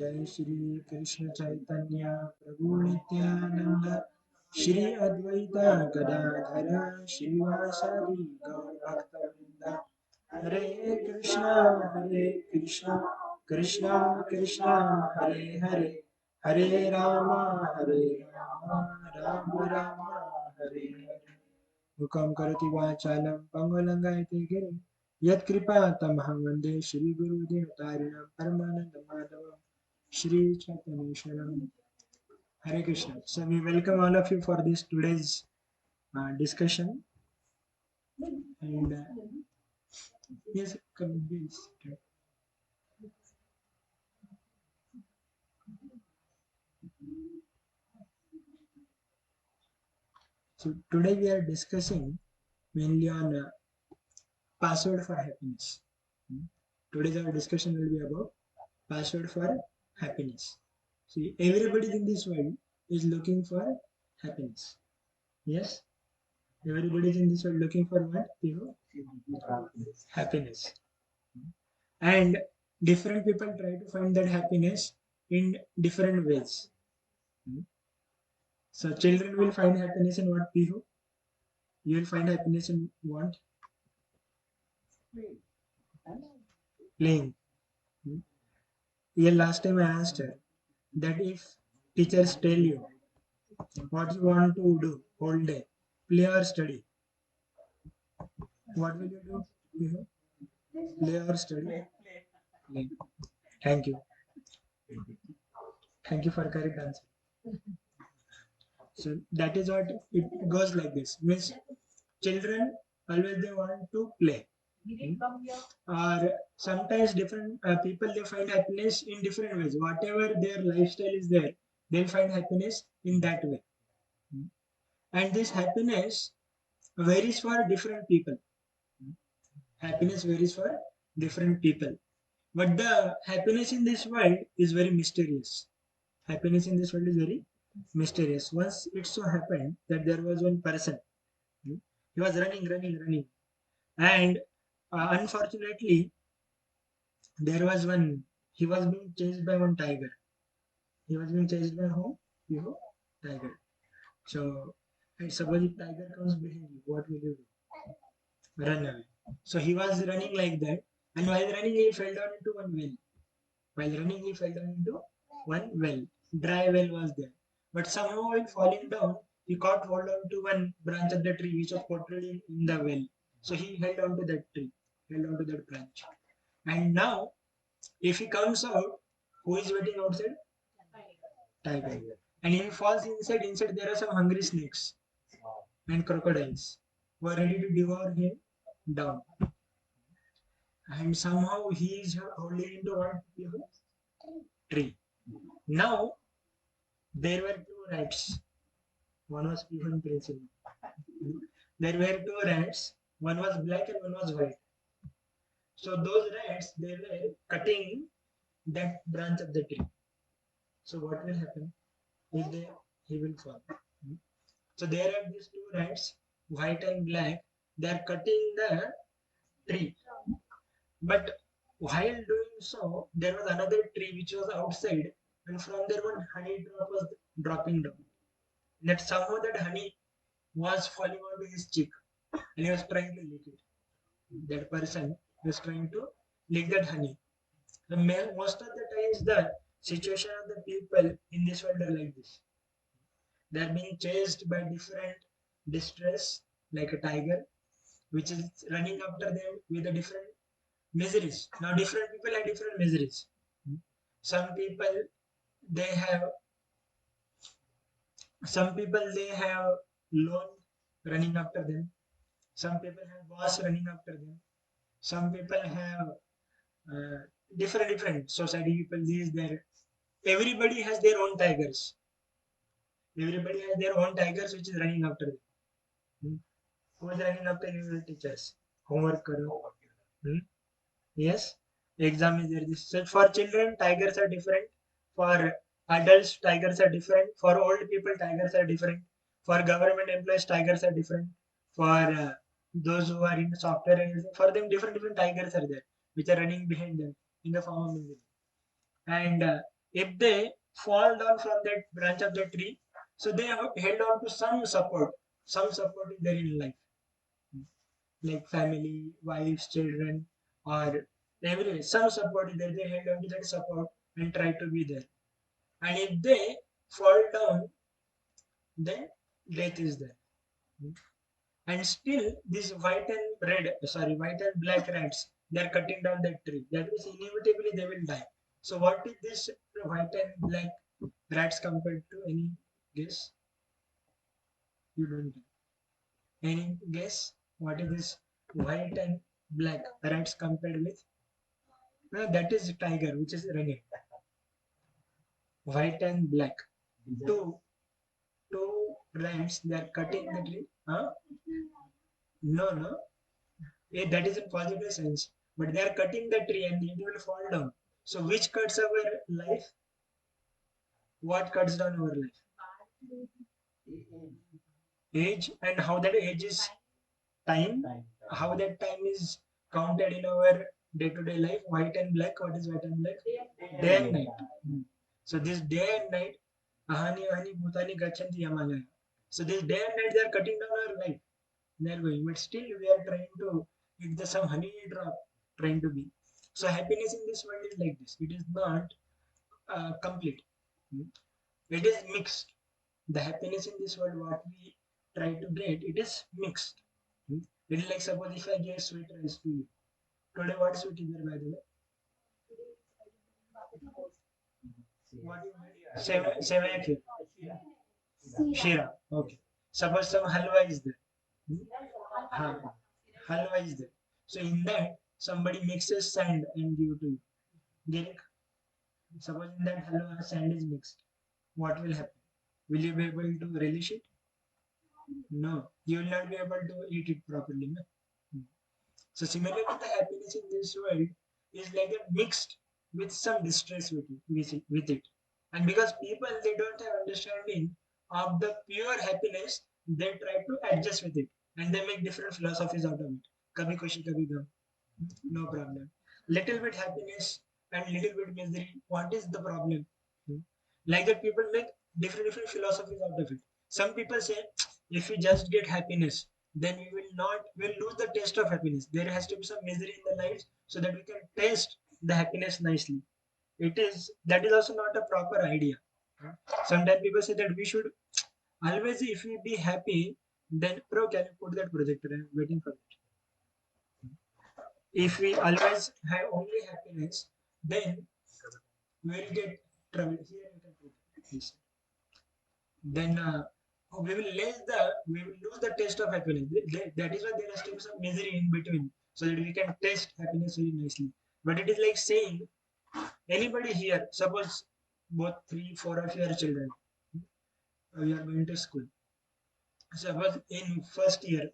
जय श्री कृष्ण चैतन्य प्रभु नित्यानंद श्री अद्वैत गदाधर श्रीवासादि गौर भक्तवृंद हरे कृष्णा कृष्णा कृष्णा हरे हरे हरे राम राम राम हरे हरे मुखं करोति वाचालं पङ्गुलङ्घयते गिरिं यत्कृपातमहं वन्दे श्रीगुरुदीनतारिणं परमानन्दमाधवं श्रीचैतन्येश्वरं Hare Krishna. So we welcome all of you for this today's discussion. And yes, come please. So today we are discussing mainly on password for happiness. Today's our discussion will be about password for happiness. See, everybody in this world is looking for happiness. Yes, everybody in this world looking for what? People? Happiness. And different people try to find that happiness in different ways. So children will find happiness in what, Pihu? You will find happiness in what? Playing. Yeah, last time I asked her that if teachers tell you what you want to do whole day, play or study, what will you do? Pihu? Play or study? Play. Thank you. Thank you for correct answer. So that is what it goes like this. Means children always they want to play. Or sometimes different people they find happiness in different ways. Whatever their lifestyle is there, they'll find happiness in that way. And this happiness varies for different people. Happiness varies for different people. But the happiness in this world is very mysterious. Happiness in this world is very mysterious. Once it so happened that there was one person. He was running, and unfortunately, there was one. He was being chased by one tiger. He was being chased by whom? You tiger. So, and suppose if tiger comes behind you, what will you do? Run away. So he was running like that, and while running, he fell down into one well. While running, he fell down into one well. Dry well was there. But somehow, while falling down, he caught hold on to one branch of the tree which was portrayed in the well. So he held on to that tree, held on to that branch. And now, if he comes out, who is waiting outside? Tiger. And if he falls inside there are some hungry snakes and crocodiles who are ready to devour him down. And somehow he is holding into one tree. Now, there were two rats. One was even principal. There were two rats. One was black and one was white. So those rats they were cutting that branch of the tree. So what will happen? If they he will fall. So there are these two rats, white and black. They are cutting the tree. But while doing so, there was another tree which was outside, and from there one honey drop was dropping down. That somehow that honey was falling onto his cheek, and he was trying to lick it. That person was trying to lick that honey. Most of the times, the situation of the people in this world are like this. They are being chased by different distress, like a tiger, which is running after them with a different miseries. Now, different people have different miseries. Some people they have some people they have loan running after them. Some people have boss running after them. Some people have uh, different society people. These there. Everybody has their own tigers. Everybody has their own tigers which is running after them. Hmm. Who is running after you teachers? Homework karo. Hmm. Yes, exam is there. So for children, tigers are different. For adults, tigers are different. For old people, tigers are different. For government employees, tigers are different. For those who are in software engineering, for them, different tigers are there, which are running behind them in the form of misery. And If they fall down from that branch of the tree, so they have held on to some support. Some support is there in life, like family, wives, children, or everywhere. Some support is there. They held on to that support and try to be there. And if they fall down, then death is there. And still, these white and black rats, they are cutting down that tree. That means inevitably they will die. So what is this white and black rats compared to? Any guess? You don't know. Any guess? What is this white and black rats compared with? No, that is tiger, which is running. White and black. Two two rats, they are cutting the tree. Huh? No, no. That is in positive sense. But they are cutting the tree and it will fall down. So which cuts our life? What cuts down our life? Age, and how that age is time. How that time is counted in our day-to-day life. White and black. What is white and black? Day and night. So this day and night, ahani ahani bhutani gachanti yamalaya. So this day and night they are cutting down our life. They are going, but still we are trying to get the some honey drop, trying to be. So happiness in this world is like this. It is not complete. Hmm. It is mixed. The happiness in this world, what we try to get, it is mixed. Hmm. It is like suppose if I give sweet rice to you. Today, what sweet is there by the way? What you made? Sevaya kheer. Shira. Okay. Suppose some halwa is there. Hmm? Ha. Halwa is there. So in that, somebody mixes sand and give to you. Get it? Suppose in that halwa sand is mixed. What will happen? Will you be able to relish it? No. You will not be able to eat it properly. No? Hmm. So similarly, the happiness in this world is like a mixed with some distress with it. And because people they don't have understanding of the pure happiness, they try to adjust with it and they make different philosophies out of it. Kabhi khushi, kabhi gum. No problem. Little bit happiness and little bit misery. What is the problem? Hmm. Like that, people make different philosophies out of it. Some people say, if we just get happiness, then we will not will lose the taste of happiness. There has to be some misery in the life so that we can taste the happiness nicely. It is that is also not a proper idea. Sometimes people say that we should always, if we be happy, then bro, can you put that projector? I'm waiting for it. If we always have only happiness, then we will get trouble. Here you can put this. Then we will lose the taste of happiness. That is why there has to be some misery in between, so that we can taste happiness very nicely. But it is like saying anybody here, suppose both three, four of your children, you are going to school. Suppose in first year,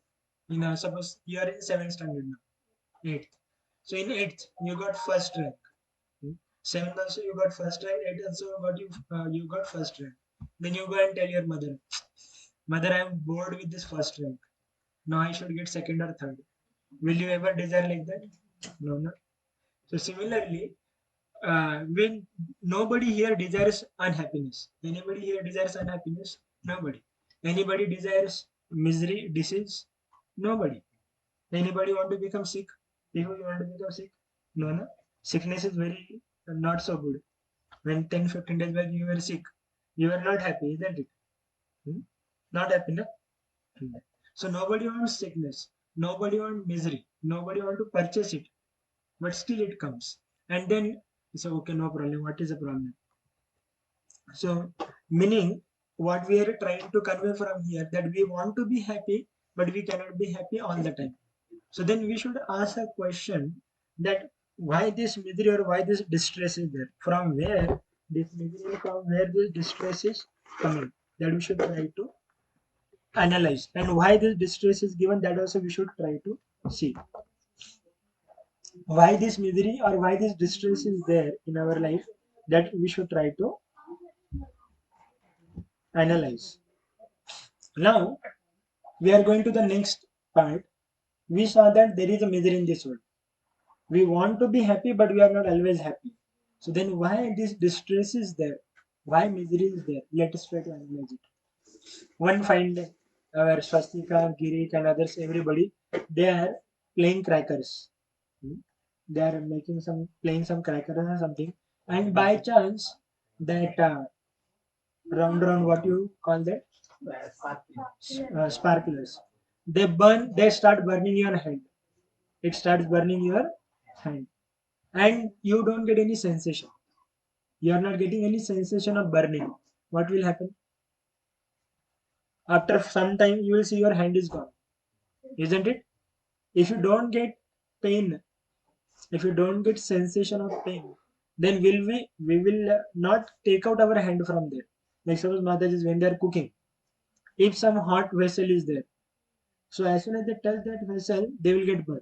suppose you are in seventh standard now, eighth. So in eighth, you got first rank. Hmm. Seventh also you got first rank. Eighth also you got first rank. Then you go and tell your mother, mother, I am bored with this first rank. Now I should get second or third. Will you ever desire like that? No, no. So similarly, when nobody here desires unhappiness. Anybody here desires unhappiness? Nobody. Anybody desires misery, disease? Nobody. Anybody want to become sick? People want to become sick? No, no. Sickness is very not so good. When 10, 15 days back you were sick, you were not happy, isn't it? Hmm? Not happy, no? Hmm. So nobody wants sickness. Nobody wants misery. Nobody want to purchase it. But still it comes. And then you say, okay, no problem. What is the problem? So, meaning what we are trying to convey from here that we want to be happy, but we cannot be happy all the time. So then we should ask a question that why this misery or why this distress is there? From where this misery, from where this distress is coming? That we should try to analyze. And why this distress is given, that also we should try to see. Why this misery or why this distress is there in our life, that we should try to analyze. Now we are going to the next part. We saw that there is a misery in this world. We want to be happy, but we are not always happy. So then why this distress is there? Why misery is there? Let us try to analyze it. One fine day, our Swastika, Girish, and others, everybody, they are playing crackers. Hmm? They are making some, playing some crackers or something, and by chance, that round, what you call that, sparklers, they burn, they start burning your hand. It starts burning your hand, and you don't get any sensation. You are not getting any sensation of burning. What will happen? After some time, you will see your hand is gone, isn't it? If you don't get pain, if you don't get sensation of pain, then we will not take out our hand from there. Like suppose Mataji, when they are cooking, if some hot vessel is there, so as soon as they touch that vessel, they will get burned.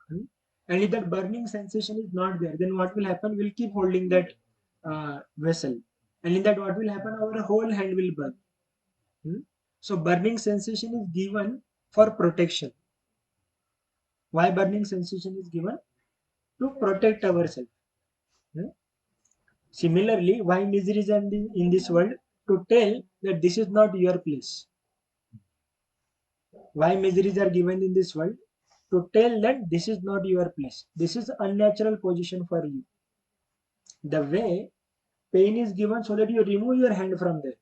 Hmm? And if that burning sensation is not there, then what will happen? We'll keep holding that vessel, and in that what will happen? Our whole hand will burn. Hmm? So burning sensation is given for protection. Why burning sensation is given? To protect ourselves. Hmm? Similarly, why misery is in this world? To tell that this is not your place. Why miseries are given in this world? To tell that this is not your place. This is unnatural position for you. The way pain is given so that you remove your hand from there.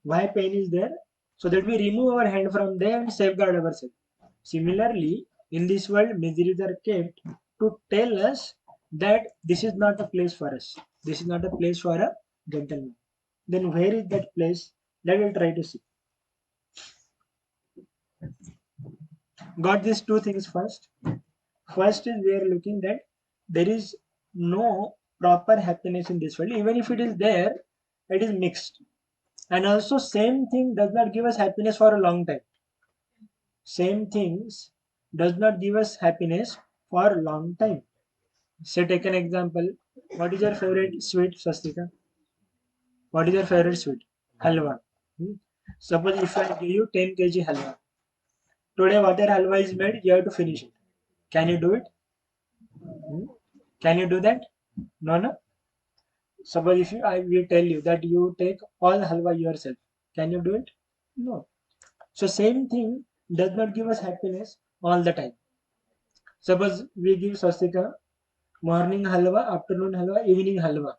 Why pain is there? So that we remove our hand from there and safeguard ourselves. Similarly, in this world, miseries are kept to tell us that this is not a place for us. This is not a place for a gentleman. Then where is that place? Let us try to see. Got these two things first. First is we are looking that there is no proper happiness in this world. Even if it is there, it is mixed. And also same thing does not give us happiness for a long time. Same things does not give us happiness for a long time. Say take an example. What is your favorite sweet, Swastika? What is your favorite sweet? Halwa. Hmm? Suppose if I give you 10 kg halwa. Today whatever halwa is made, you have to finish it. Can you do it? Hmm? Can you do that? No, no. Suppose if I will tell you that you take all halwa yourself. Can you do it? No. So same thing does not give us happiness all the time. Suppose we give Swastika morning halwa, afternoon halwa, evening halwa.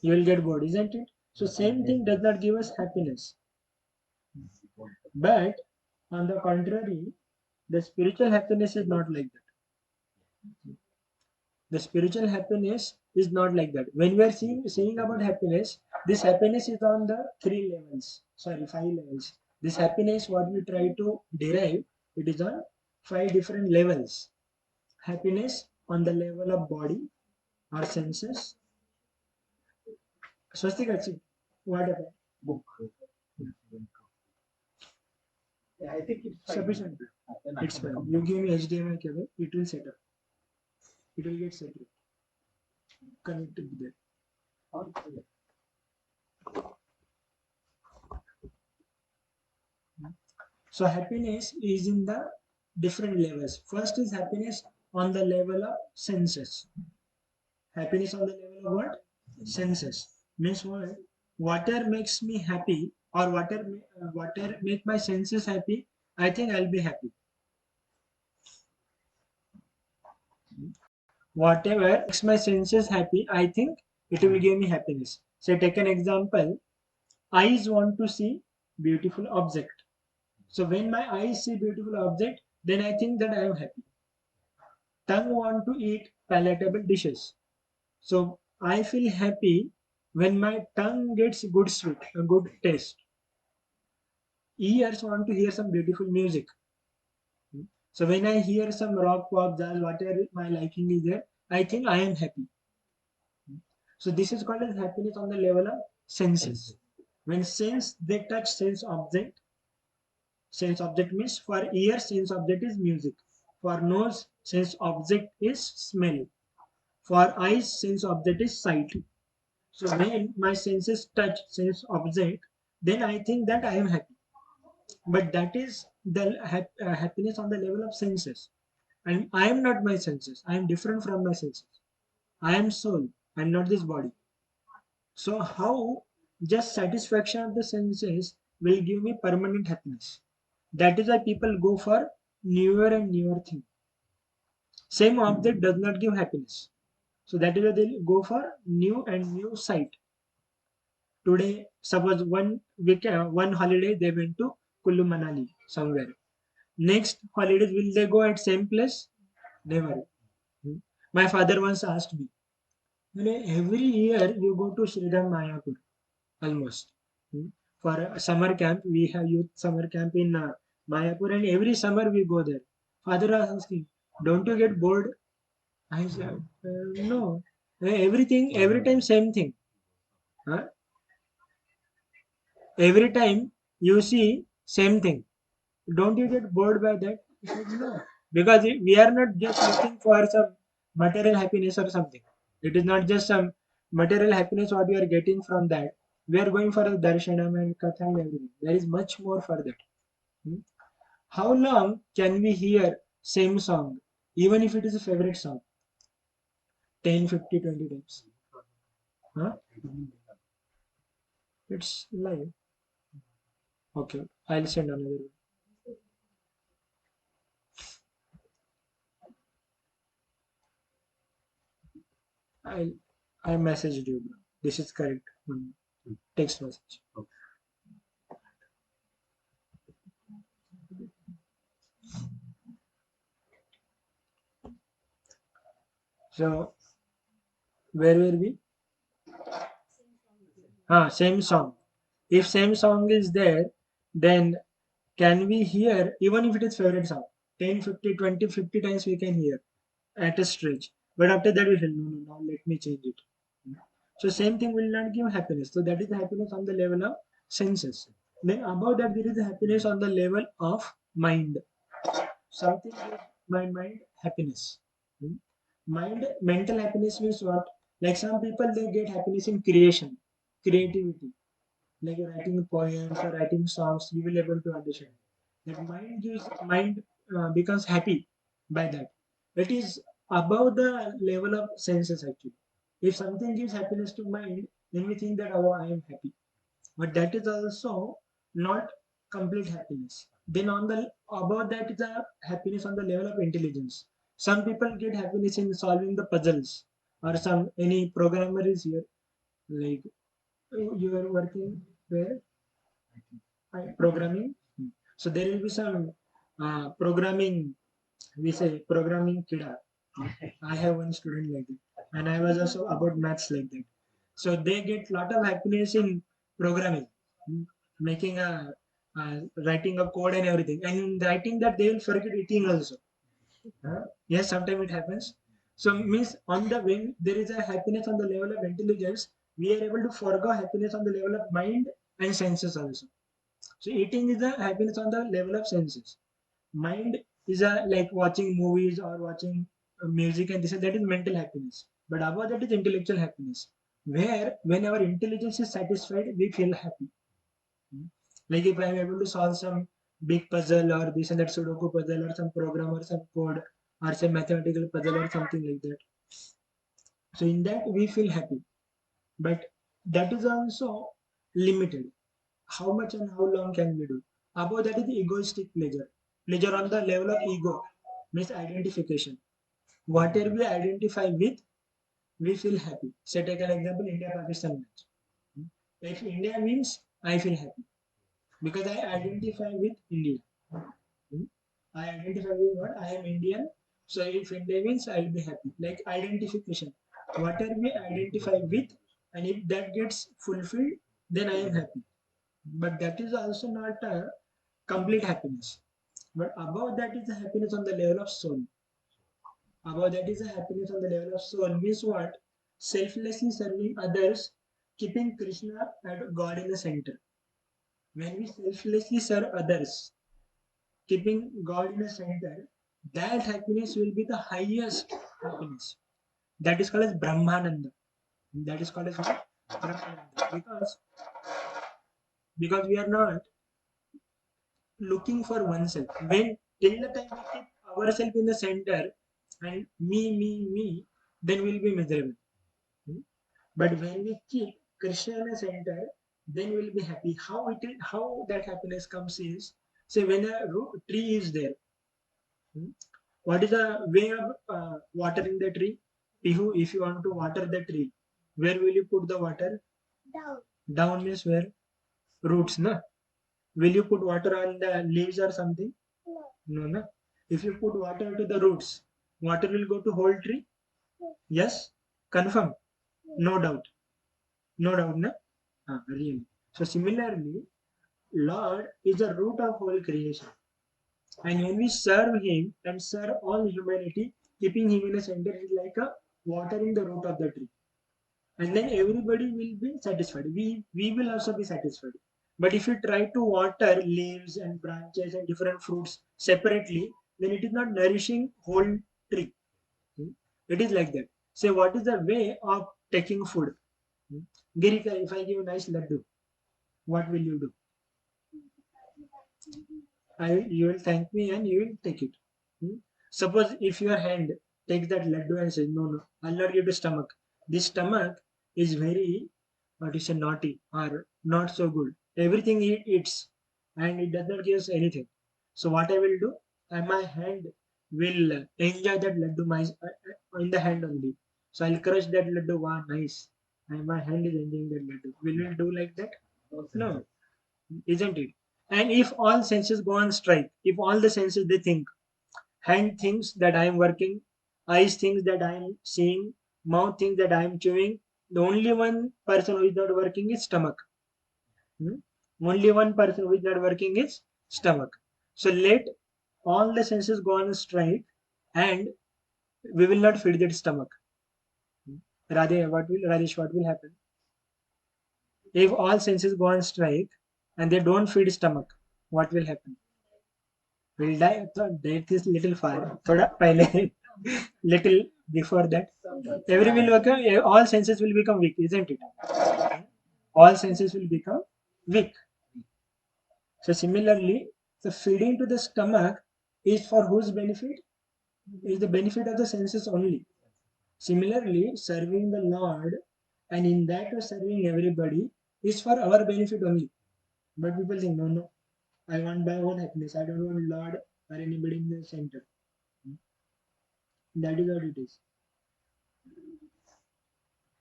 You will get bored, isn't it? So same thing does not give us happiness. But on the contrary, the spiritual happiness is not like that. The spiritual happiness is not like that. When we are seeing about happiness, this happiness is on the three levels. Sorry, five levels. This happiness, what we try to derive, it is on five different levels. Happiness on the level of body or senses. Swastika, what about book? Yeah, I think it's sufficient. It's fine. You give me HDMI cable, it will set up. It will get set up. Connected there. So happiness is in the different levels. First is happiness on the level of senses. Happiness on the level of what? Senses. Means what? Whatever makes me happy or whatever make my senses happy, I think I'll be happy. Whatever makes my senses happy, I think it will give me happiness. So take an example. Eyes want to see beautiful object. So when my eyes see beautiful object, then I think that I am happy. Tongue want to eat palatable dishes. So I feel happy when my tongue gets good sweet, a good taste. Ears want to hear some beautiful music. So when I hear some rock, pop, jazz, whatever my liking is there, I think I am happy. So this is called as happiness on the level of senses. When sense they touch sense object means for ear sense object is music. For nose sense object is smell. For eyes sense object is sight. So when my senses touch sense object, then I think that I am happy. But that is the happiness on the level of senses. And I am not my senses. I am different from my senses. I am soul. I'm not this body. So how just satisfaction of the senses will give me permanent happiness? That is why people go for newer and newer thing. Same object does not give happiness. So that is why they go for new and new site. Today, suppose one weekend, one holiday they went to Kullu Manali somewhere. Next holidays will they go at same place? Never. Hmm. My father once asked me, every year you go to Sridham Mayapur almost. Hmm. For a summer camp, we have youth summer camp in Mayapur, and every summer we go there. Father was asking, don't you get bored? I said, no. Everything, every time same thing. Huh? Every time you see same thing. Don't you get bored by that? He said, no. Because we are not just looking for some material happiness or something. It is not just some material happiness what we are getting from that. We are going for the darshanam and katha and everything. There is much more for that. Hmm? How long can we hear same song, even if it is a favorite song? 10, 50, 20 times. Huh? It's live. Okay, I'll send another one. I'll I messaged you, bro. This is correct. Text message. So where were we? Same song. If same song is there, then can we hear, even if it is favorite song, 10, 50, 20, 50 times we can hear at a stretch. But after that we feel, no, no, now let me change it. So same thing will not give happiness. So that is the happiness on the level of senses. Then above that there is the happiness on the level of mind. Something gives my mind happiness. Hmm? Mind, mental happiness means what? Like some people they get happiness in creation, creativity, like writing poems or writing songs. You will able to understand. That mind becomes happy by that. It is above the level of senses actually. If something gives happiness to mind, then we think that oh I am happy. But that is also not complete happiness. Then on the above that is the happiness on the level of intelligence. Some people get happiness in solving the puzzles, or some any programmer is here, like you are working where programming. So there will be some programming. We say programming kida. I have one student like that, and I was also about maths like that. So they get lot of happiness in programming, mm, making writing a code and everything. And in writing that they will forget eating also. Yes, sometimes it happens. So means on the when there is a happiness on the level of intelligence, we are able to forego happiness on the level of mind and senses also. So eating is the happiness on the level of senses. Mind is a like watching movies or watching music and this that is mental happiness. But above that is intellectual happiness, where when our intelligence is satisfied, we feel happy. Hmm. Like if I am able to solve some big puzzle or this and that Sudoku puzzle or some program or some code or some mathematical puzzle or something like that. So in that we feel happy. But that is also limited. How much and how long can we do? Above that is the egoistic pleasure. Pleasure on the level of ego means identification. Whatever we identify with, we feel happy. Say take an example, India-Pakistan match. If India wins, I feel happy because I identify with India. Hmm? I identify with what? I am Indian. So if India wins, I will be happy. Like identification. Whatever we identify with, and if that gets fulfilled, then I am happy. But that is also not a complete happiness. But above that is the happiness on the level of soul. Above that is the happiness on the level of soul. Means what? Selflessly serving others, keeping Krishna and God in the center. When we selflessly serve others, keeping God in the center, that happiness will be the highest happiness. That is called as Brahmananda. That is called as what? Brahmananda. Because we are not looking for oneself. When till the time we keep ourselves in the center and me, then we'll be miserable. Hmm? But when we keep Krishna in a center, then we'll be happy. How that happiness comes is, say when a tree is there, hmm, what is the way of watering the tree? If you want to water the tree, where will you put the water? Down. Down means where? Roots, na? Will you put water on the leaves or something? No. No, na? If you put water to the roots, water will go to whole tree? Yes? Confirm? No doubt. No doubt, na? Really. So similarly, Lord is the root of whole creation. And when we serve Him and serve all humanity, keeping Him in the center is like a watering the root of the tree. And then everybody will be satisfied. We will also be satisfied. But if you try to water leaves and branches and different fruits separately, then it is not nourishing whole tree. Hmm? It is like that. Say, what is the way of taking food? Hmm? Girika, if I give a nice laddu, what will you do? You will thank me and you will take it. Hmm? Suppose if your hand takes that laddu and says, no, no, I'll not give to stomach. This stomach is very, what is say, naughty or not so good. Everything it eats and it does not give us anything. So what I will do, my hand will enjoy that laddu in the hand only. So I'll crush that laddu, wow, nice. And my hand is enjoying that laddu. Will you do like that? No, isn't it? And if all senses go on strike, if all the senses they think, hand thinks that I am working, eyes thinks that I am seeing, mouth thinks that I am chewing, the only one person who is not working is stomach. Hmm? Only one person who is not working is stomach. So let all the senses go on strike and we will not feed that stomach. Hmm? Rajesh, what will happen? If all senses go on strike and they don't feed stomach, what will happen? Will die. So that is little far. थोड़ा पहले little before that. Every will become all senses will become weak, isn't it? All senses will become weak. So similarly, the feeding to the stomach is for whose benefit? Is the benefit of the senses only. Similarly, serving the Lord and in that serving everybody is for our benefit only. But people think, no, no, I want my own happiness. I don't want Lord or anybody in the center. That is what it is.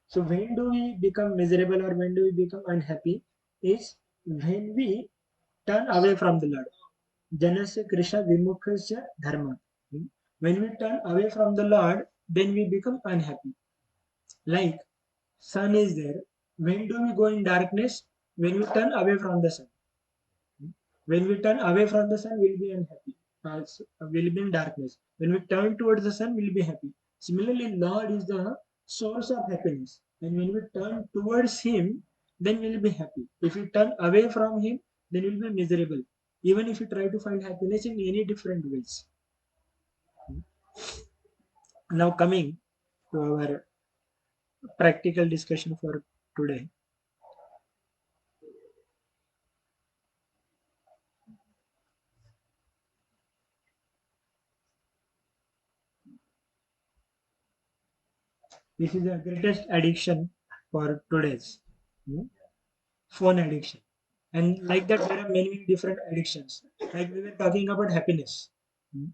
So when do we become miserable or when do we become unhappy? Is when we turn away from the Lord. Janasya Krishna Vimukhasya Dharma. When we turn away from the Lord, then we become unhappy. Like sun is there. When do we go in darkness? When we turn away from the sun. When we turn away from the sun, we'll be unhappy. We'll be in darkness. When we turn towards the sun, we'll be happy. Similarly, Lord is the source of happiness. And when we turn towards Him, then we'll be happy. If we turn away from Him, then we'll be miserable. Even if we try to find happiness in any different ways. Now, coming to our practical discussion for today. This is the greatest addiction for today's. Hmm? Phone addiction. And like that, there are many different addictions. Like we were talking about happiness. Hmm.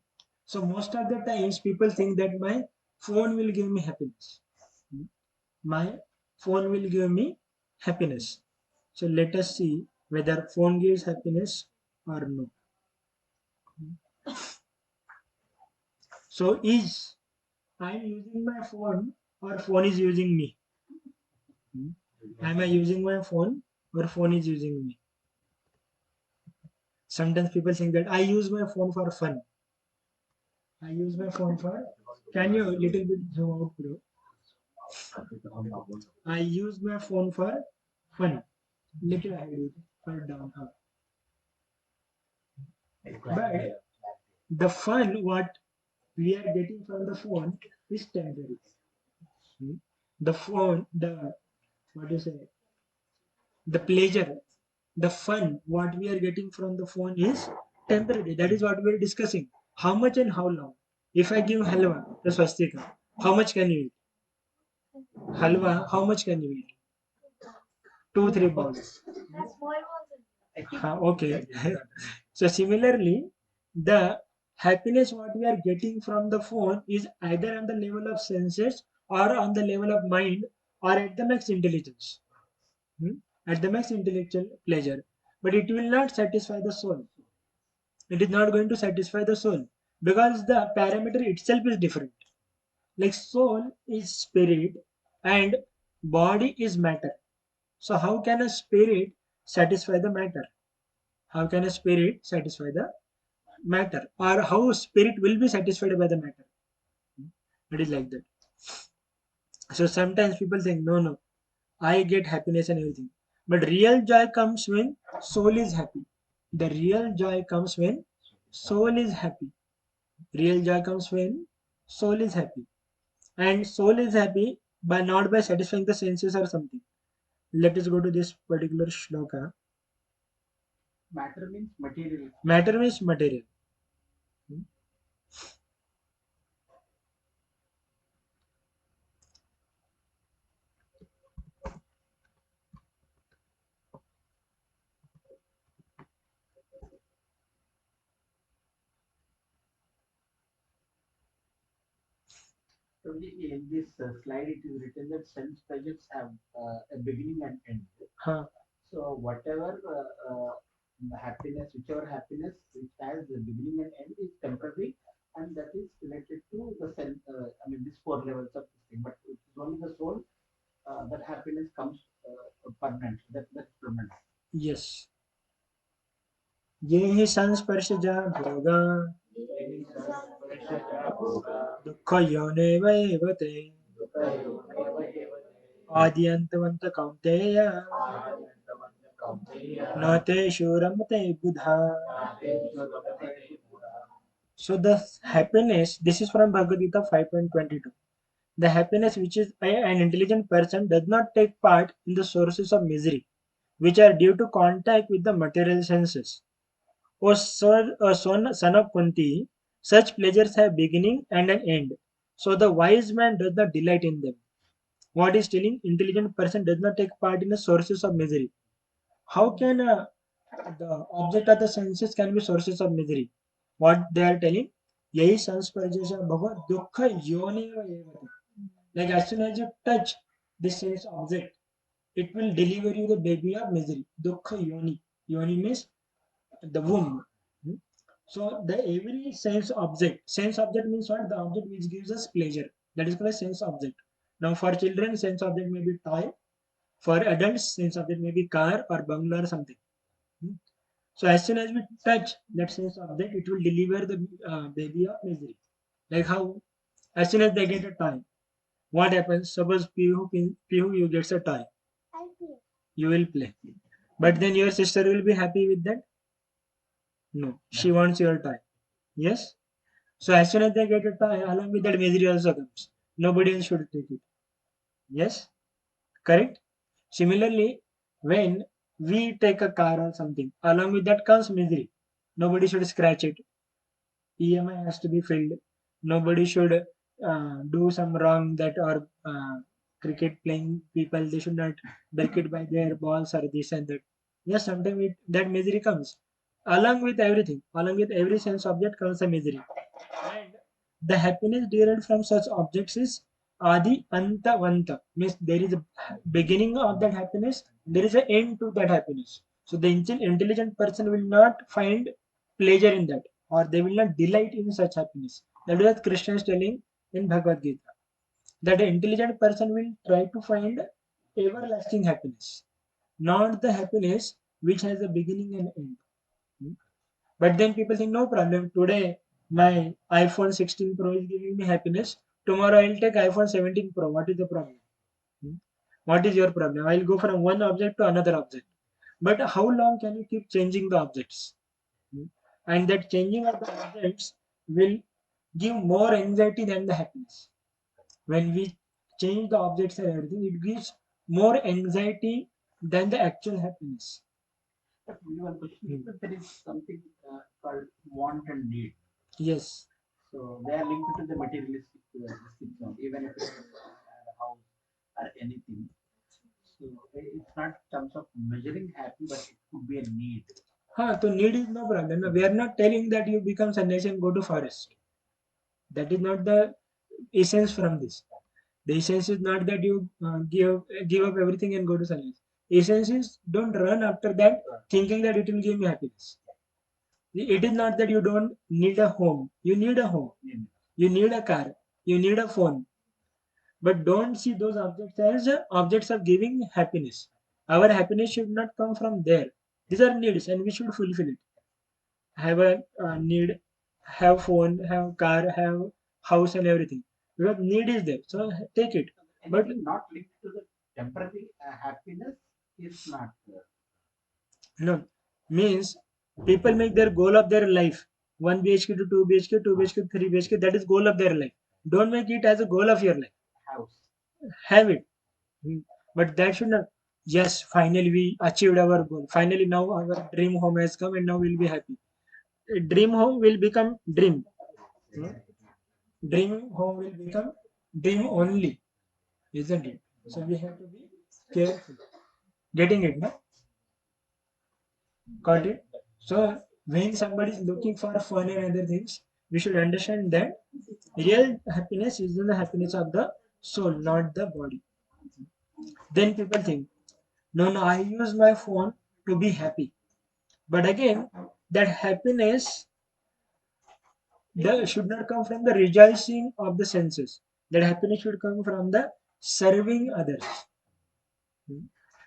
So most of the times people think that my phone will give me happiness. Hmm. My phone will give me happiness. So let us see whether phone gives happiness or no. So is I am using my phone or phone is using me? Hmm. Am I using my phone or phone is using me? Sometimes people think that I use my phone for fun. I use my phone for. Can you little bit zoom out, bro? I use my phone for fun. Little height for down. But the fun what we are getting from the phone is temporary. Hmm? The phone, the what do you say? The pleasure, the fun what we are getting from the phone is temporary. That is what we are discussing. How much and how long? If I give halwa, the swastika, how much can you eat? Halwa, how much can you eat? Two, three bowls. Okay. So similarly, the happiness what we are getting from the phone is either on the level of senses or on the level of mind or at the max intelligence. Hmm? At the max intellectual pleasure. But it will not satisfy the soul. It is not going to satisfy the soul because the parameter itself is different. Like soul is spirit and body is matter. So how can a spirit satisfy the matter? How can a spirit satisfy the matter? Or how spirit will be satisfied by the matter? It is like that. So sometimes people think, no, no, I get happiness and everything. But real joy comes when soul is happy. The real joy comes when soul is happy. Real joy comes when soul is happy. And soul is happy by not by satisfying the senses or something. Let us go to this particular shloka. Matter means material. Matter means material. So in this slide, it is written that sense pleasures have a beginning and end. Huh. So whatever happiness, whichever happiness which has the beginning and end is temporary, and that is related to the sense. I mean, these four levels of this thing. But it is only the soul that happiness comes permanent. That's permanent. Yes. ये हि संस्पर्शजा भोगा दुःखयोनेवैव ते आद्यन्तवन्त कौन्तेय न तेषु रमते बुधा. So the happiness, this is from Bhagavad Gita 5.22. The happiness which is an intelligent person does not take part in the sources of misery, which are due to contact with the material senses. Son of Kunti, such pleasures have beginning and an end. So the wise man does not delight in them. What is telling? Intelligent person does not take part in the sources of misery. How can the object of the senses can be sources of misery? What they are telling? Yahi sansparjasya bhava dukkha yoneva evate. Like as soon as you touch this sense object, it will deliver you the baby of misery. Dukkha yoni. Yoni means the womb. Hmm? So the every sense object means what? The object which gives us pleasure. That is called a sense object. Now for children, sense object may be toy. For adults, sense object may be car or bungalow or something. Hmm? So as soon as we touch that sense object, it will deliver the baby of misery. Like how as soon as they get a toy, what happens? Suppose Pihu you gets a toy, you will play. But then your sister will be happy with that? No, she wants your toy. Yes? So as soon as they get a toy, along with that misery also comes. Nobody else should take it. Yes? Correct? Similarly, when we take a car or something, along with that comes misery. Nobody should scratch it. EMI has to be filled. Nobody should do some wrong that or cricket playing people they should not break it by their balls or this and that. Yes, sometimes that misery comes along with everything. Along with every sense object comes a misery. And the happiness derived from such objects is adi anta vanta means there is a beginning of that happiness. There is an end to that happiness. So the intelligent person will not find pleasure in that or they will not delight in such happiness. That is what Krishna is telling in Bhagavad Gita. That an intelligent person will try to find everlasting happiness, not the happiness which has a beginning and end. Hmm? But then people think, no problem. Today, my iPhone 16 Pro is giving me happiness. Tomorrow, I'll take iPhone 17 Pro. What is the problem? Hmm? What is your problem? I'll go from one object to another object. But how long can you keep changing the objects? Hmm? And that changing of the objects will give more anxiety than the happiness. When we change the objects and everything, it gives more anxiety than the actual happiness. But only one question: if there is something called want and need, Yes. so they are linked to the materialistic things. Even if it's a house, or anything. So it's not terms of measuring happy, but it could be a need. So need is no problem. No, we are not telling that you become sannyasi and go to forest. That is not the essence from this. The essence is not that you give up everything and go to sannyas. Essence is don't run after that thinking that it will give me happiness. It is not that you don't need a home. You need a home. You need a car. You need a phone. But don't see those objects as objects of giving happiness. Our happiness should not come from there. These are needs and we should fulfill it. Have a need, have phone, have car, have house and everything. Because need is there. So take it. But Anything not linked to the temporary happiness is not. no, means people make their goal of their life 1 BHK to 2 BHK, 2 BHK, 3 BHK. That is goal of their life. Don't make it as a goal of your life. House. Have it. But that should not. Yes, finally we achieved our goal. Finally now our dream home has come and now we'll be happy. A dream home will become dream. Hmm? Dream home will become dream only, isn't it? So we have to be careful. Getting it, no? Got it? So when somebody is looking for fun and other things, we should understand that real happiness is in the happiness of the soul, not the body. Then people think, no, no, I use my phone to be happy. But again, that happiness should not come from the rejoicing of the senses. That happiness should come from the serving others.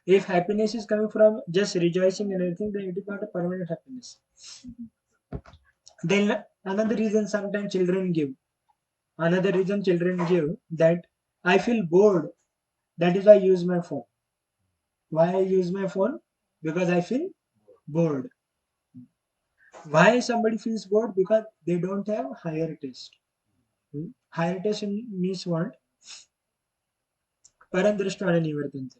If happiness is coming from just rejoicing and everything, then it is not a permanent happiness. Then another reason sometimes children give. Another reason children give that I feel bored. That is why I use my phone. Why I use my phone? Because I feel bored. Why somebody feels bored? Because they don't have higher taste. Higher taste means what? Parandrashtvana nivartante.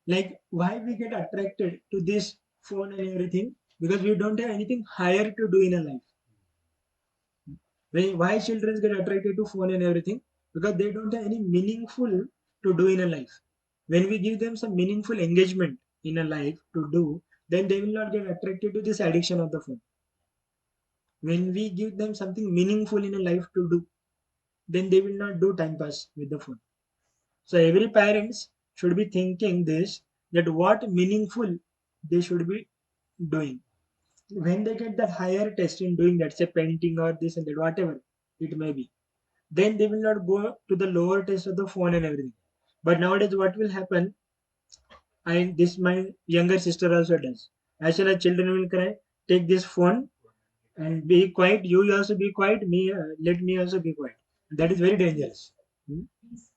Like why we get attracted to this phone and everything? Because we don't have anything higher to do in a life. Why children get attracted to phone and everything? Because they don't have any meaningful to do in a life. When we give them some meaningful engagement in a life to do, then they will not get attracted to this addiction of the phone. When we give them something meaningful in a life to do, then they will not do time pass with the phone. So every parents should be thinking this that what meaningful they should be doing. When they get the higher test in doing that, say painting or this and that, whatever it may be, then they will not go to the lower test of the phone and everything. But nowadays, what will happen? And this my younger sister also does. As soon as children will cry, take this phone and be quiet. You also be quiet. Me, let me also be quiet. That is very dangerous. Hmm?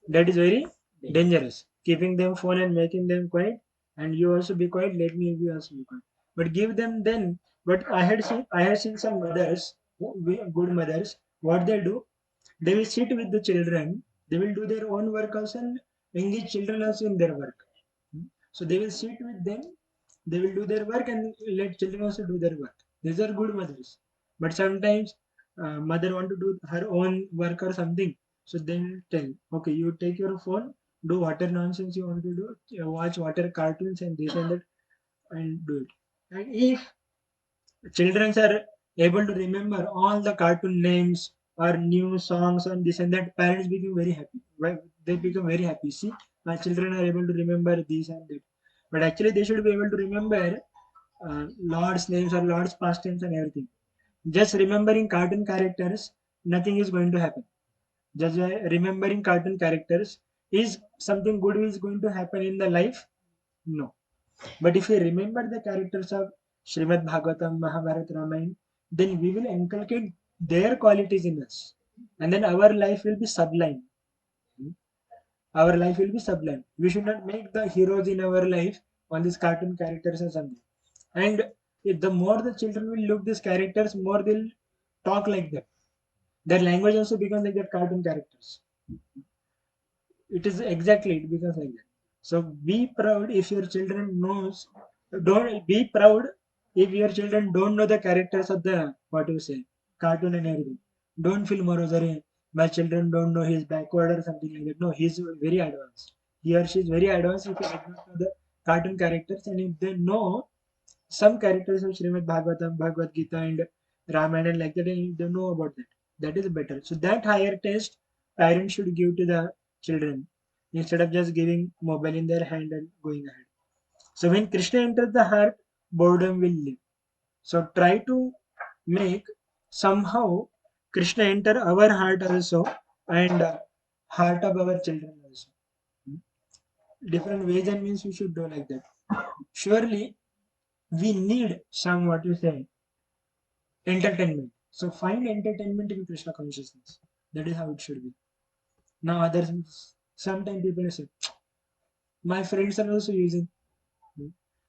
That is very dangerous. Keeping them phone and making them quiet, and you also be quiet. Let me be also be quiet. But give them then. But I had seen some mothers, good mothers. What they do, they will sit with the children. They will do their own work also and engage children also in their work. So they will sit with them. They will do their work and let children also do their work. These are good mothers. But sometimes mother want to do her own work or something. So they will tell, okay, you take your phone, do whatever nonsense you want to do, watch whatever cartoons and this and that, and do it. And if children are able to remember all the cartoon names or new songs and this and that, parents become very happy. Right? They become very happy. See, my children are able to remember this and that. But actually, they should be able to remember Lord's names or Lord's pastimes and everything. Just remembering cartoon characters, nothing is going to happen. Just remembering cartoon characters is something good is going to happen in the life? No. But if we remember the characters of Srimad Bhagavatam, Mahabharata, Ramayana, then we will inculcate their qualities in us. And then our life will be sublime. Our life will be sublime. We should not make the heroes in our life on these cartoon characters or something. And the more the children will look these characters, more they'll talk like that. Their language also becomes like that cartoon characters. It is exactly it becomes like that. So be proud if your children knows. Don't be proud if your children don't know the characters of the what you say cartoon and everything. Don't feel morose. "Arey, my children don't know he's backward or something like that. No, he's very advanced. he or she is very advanced if they did not know the cartoon characters, and if they know some characters of Srimad Bhagavatam, Bhagavad Gita, and Ramayana and like that, and if they know about that, that is better. So that higher taste parents should give to the children instead of just giving mobile in their hand and going ahead. So when Krishna enters the heart, boredom will leave. So try to make somehow Krishna enter our heart also, and heart of our children also. Different ways and means we should do like that. Surely we need some, what you say, entertainment. So find entertainment in Krishna consciousness. That is how it should be. Now others, sometimes people say, my friends are also using.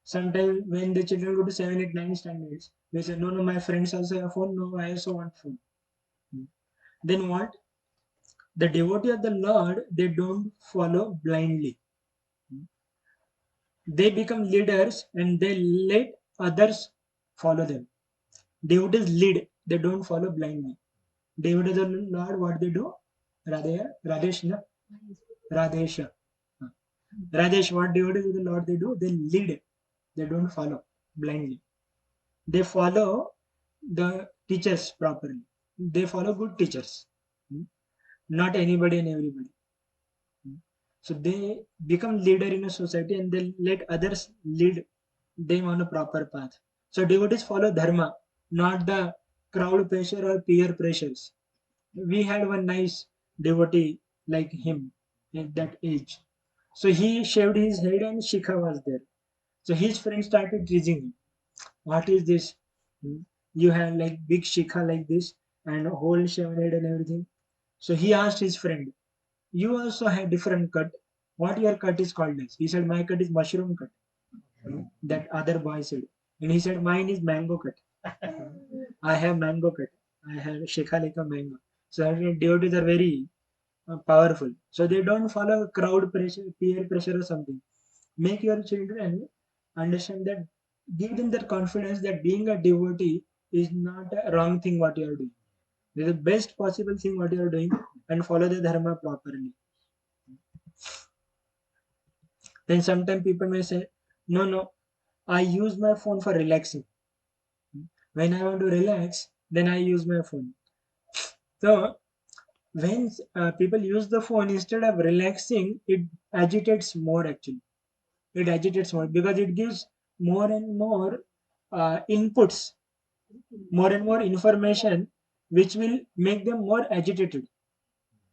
Sometimes when the children go to 7, 8, 9 standards, they say, no, no, my friends also have phone. No, I also want phone. Then what? The devotee of the Lord, they don't follow blindly. They become leaders and they let others follow them. Devotees lead, they don't follow blindly. Devotees of the Lord, what they do? Radheshna, Radhesha. Rajesh, what devotees of the Lord they do? They lead, they don't follow blindly. They follow the teachers properly. They follow good teachers, not anybody and everybody. So they become leader in a society and they let others lead them on a proper path. So devotees follow dharma, not the crowd pressure or peer pressures. We had one nice devotee like him at that age. So he shaved his head and Shikha was there. So his friend started teasing him. What is this? You have like big Shikha like this and whole shaved head and everything. So he asked his friend, you also have different cut. What your cut is called as? He said, my cut is mushroom cut. That other boy said. And he said, mine is mango cut. I have mango cut. I have Shikha like a mango. So devotees are very powerful. So they don't follow crowd pressure, peer pressure or something. Make your children understand that, give them that confidence that being a devotee is not a wrong thing what you are doing. It is the best possible thing what you are doing, and follow the dharma properly. Then sometimes people may say, no, no, I use my phone for relaxing. When I want to relax, then I use my phone. So when people use the phone instead of relaxing, it agitates more actually. It agitates more because it gives more and more inputs, more and more information, which will make them more agitated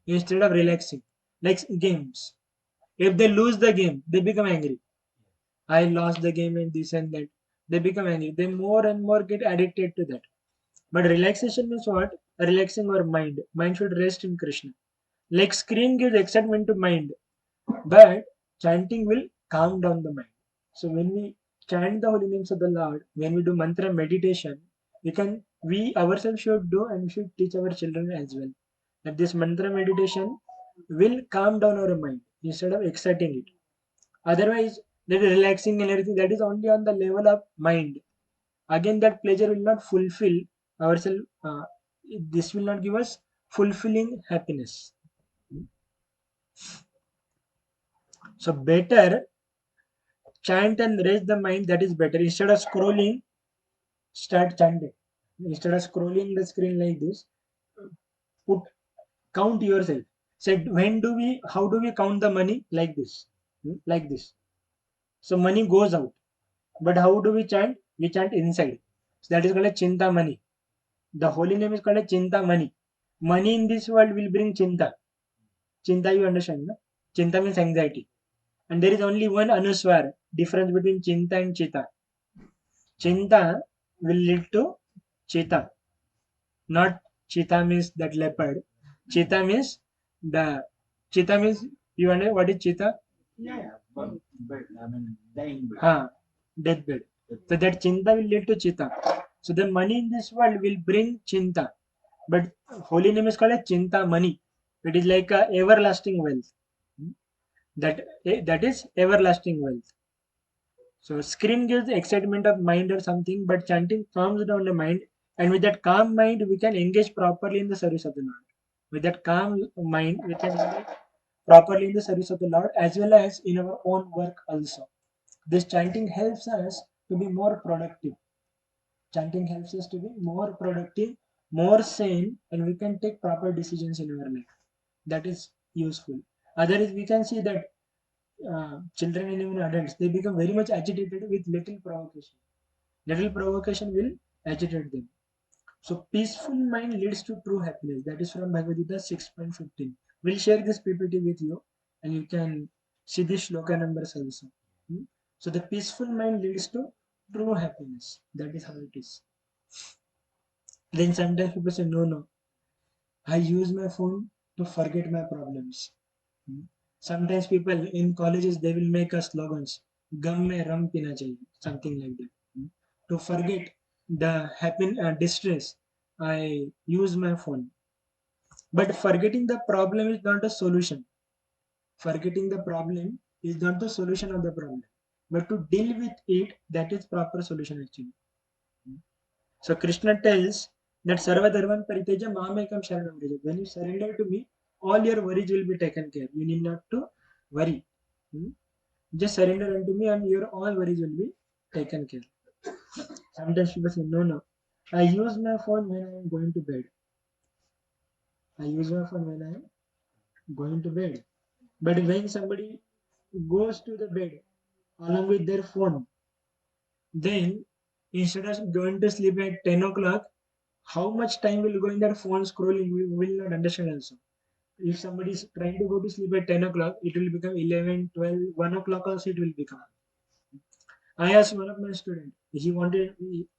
instead of relaxing. Like games. If they lose the game, they become angry. I lost the game and this and that. They become angry. They more and more get addicted to that. But relaxation means what? Relaxing our mind. Mind should rest in Krishna. Like screen gives excitement to mind, but chanting will calm down the mind. So when we chant the holy names of the Lord, when we do mantra meditation, we ourselves should do and we should teach our children as well. That this mantra meditation will calm down our mind instead of exciting it. Otherwise, that is relaxing and everything, that is only on the level of mind. Again, that pleasure will not fulfill ourselves. This will not give us fulfilling happiness. So better chant and raise the mind, that is better. Instead of scrolling, start chanting. Instead of scrolling the screen like this, put count yourself. Said, when do we, how do we count the money? Like this. Like this. So money goes out, but how do we chant? We chant inside. So that is called a chinta money. The holy name is called a chinta money. Money in this world will bring chinta. Chinta, you understand, no? Chinta means anxiety, and there is only one anuswar difference between chinta and chita. Chinta will lead to cheetah. Not cheetah means that leopard. Cheetah means the cheetah means, you understand what is cheetah? Yeah, but I mean, dying bed. Deathbed. So that chinta will lead to cheetah. So the money in this world will bring chinta. But holy name is called a chinta money. It is like a everlasting wealth. That is everlasting wealth. So screen gives the excitement of mind or something, but chanting calms down the mind, and with that calm mind, we can engage properly in the service of the Lord. With that calm mind, we can engage properly in the service of the Lord as well as in our own work also. This chanting helps us to be more productive. Chanting helps us to be more productive, more sane, and we can take proper decisions in our life. That is useful. Otherwise, we can see that children and even adults, they become very much agitated with little provocation. Little provocation will agitate them. So peaceful mind leads to true happiness. That is from Bhagavad Gita 6.15. We'll share this PPT with you and you can see this shloka numbers also. Hmm? So the peaceful mind leads to true happiness. That is how it is. Then sometimes people say, no, no, I use my phone to forget my problems. Hmm. Sometimes people in colleges they will make us slogans, "Gum mein rum pina chahiye," something like that. Hmm. To forget the distress, I use my phone. But forgetting the problem is not a solution. Forgetting the problem is not the solution of the problem. But to deal with it, that is proper solution actually. So Krishna tells that Sarva Dharman Pariteja Mamekam Sharanam Vraja. When you surrender to me, all your worries will be taken care. You need not to worry. Hmm? Just surrender unto me and your all worries will be taken care. Sometimes people say, no, no. I use my phone when I am going to bed. I use my phone when I am going to bed. But when somebody goes to the bed along with their phone, then instead of going to sleep at 10 o'clock, how much time will go in that phone scrolling? We will not understand also. If somebody is trying to go to sleep at 10 o'clock, it will become 11, 12, 1 o'clock also it will become. I asked one of my students, he wanted,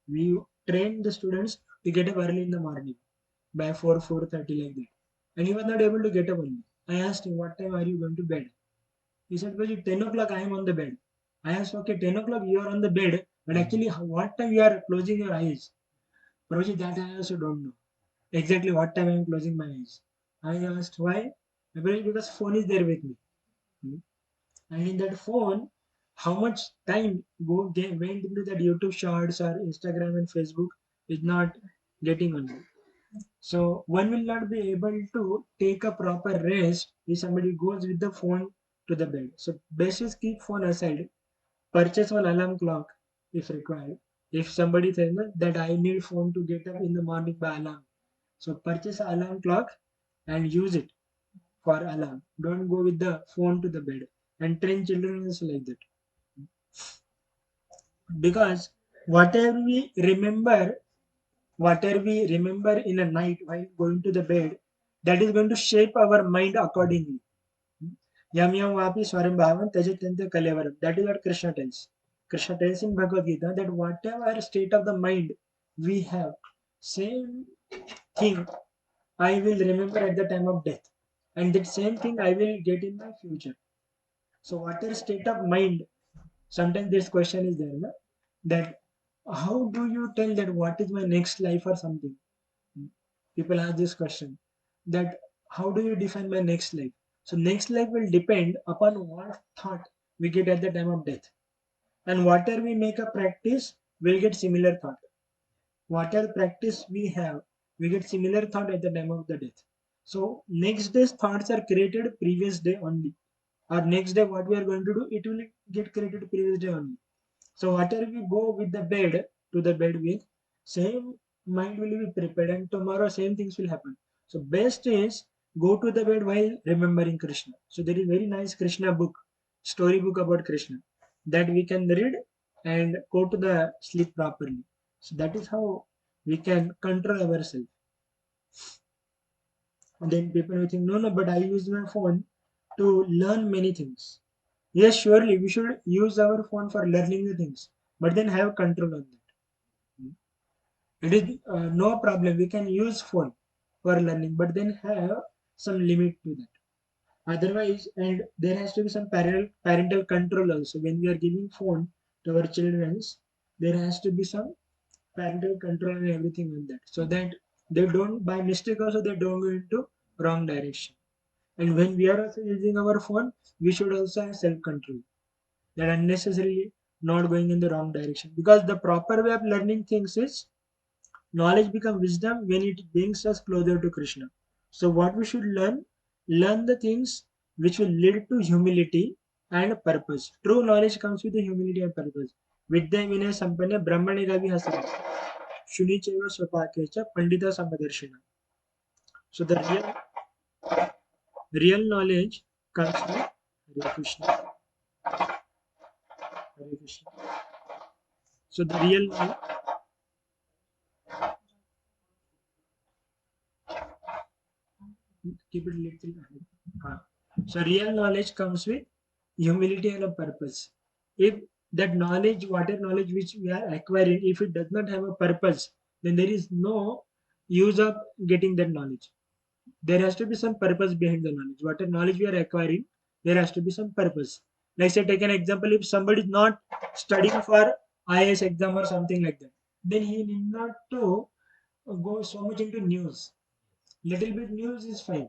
we trained the students to get up early in the morning by 4, 4:30 like that. And he was not able to get up early. I asked him, what time are you going to bed? He said, well, at 10 o'clock I am on the bed. I asked, okay, 10 o'clock you are on the bed, but actually what time you are closing your eyes? Prabhuji, that I also don't know. Exactly what time I am closing my eyes. I asked why? Because phone is there with me. Hmm. And in that phone, how much time went into that YouTube Shorts or Instagram and Facebook is not getting on me. So one will not be able to take a proper rest if somebody goes with the phone to the bed. So best is keep phone aside, purchase one alarm clock if required. If somebody says that I need phone to get up in the morning by alarm, so purchase an alarm clock and use it for alarm. Don't go with the phone to the bed and train children also like that. Because whatever we remember, whatever we remember in a night while going to the bed, that is going to shape our mind accordingly. Yam yam vapi swaram bhavan tajatante kalevaram. That is what Krishna tells. Krishna tells in Bhagavad Gita that whatever state of the mind we have, same thing I will remember at the time of death. And that same thing I will get in my future. So whatever state of mind, sometimes this question is there, na? That how do you tell that what is my next life or something? People ask this question that how do you define my next life? So next life will depend upon what thought we get at the time of death. And whatever we make a practice, we'll get similar thought. Whatever practice we have, we get similar thought at the time of the death. So next day's thoughts are created previous day only. Or next day what we are going to do, it will get created previous day only. So whatever we go with the bed to the bed with, same mind will be prepared and tomorrow same things will happen. So best is go to the bed while remembering Krishna. So there is very nice Krishna book, story book about Krishna that we can read and go to the sleep properly. So that is how we can control ourselves. And then people will think, no, no, but I use my phone to learn many things. Yes, surely we should use our phone for learning the things, but then have control on that. It is no problem. We can use phone for learning, but then have some limit to that. Otherwise, and there has to be some parental control also. When we are giving phone to our children, there has to be some parental control and everything on that, so that they don't by mistake also they don't go into wrong direction. And when we are also using our phone, we should also have self control that unnecessarily not going in the wrong direction, because the proper way of learning things is knowledge become wisdom when it brings us closer to Krishna. So what we should learn the things which will lead to humility and purpose. True knowledge comes with the humility and purpose. विद्या विनय संपन्न ब्रह्मणे Gavi हसत शुनीचैव स्वपाकेच Pandita समदर्शिना. So the real knowledge comes with Hare Krishna. Hare Krishna. So the real keep it little ahead. So real knowledge comes with humility and a purpose. If that knowledge, whatever knowledge which we are acquiring, if it does not have a purpose, then there is no use of getting that knowledge. There has to be some purpose behind the knowledge. Whatever knowledge we are acquiring, there has to be some purpose. Like say, take an example, if somebody is not studying for IAS exam or something like that, then he need not to go so much into news. Little bit news is fine.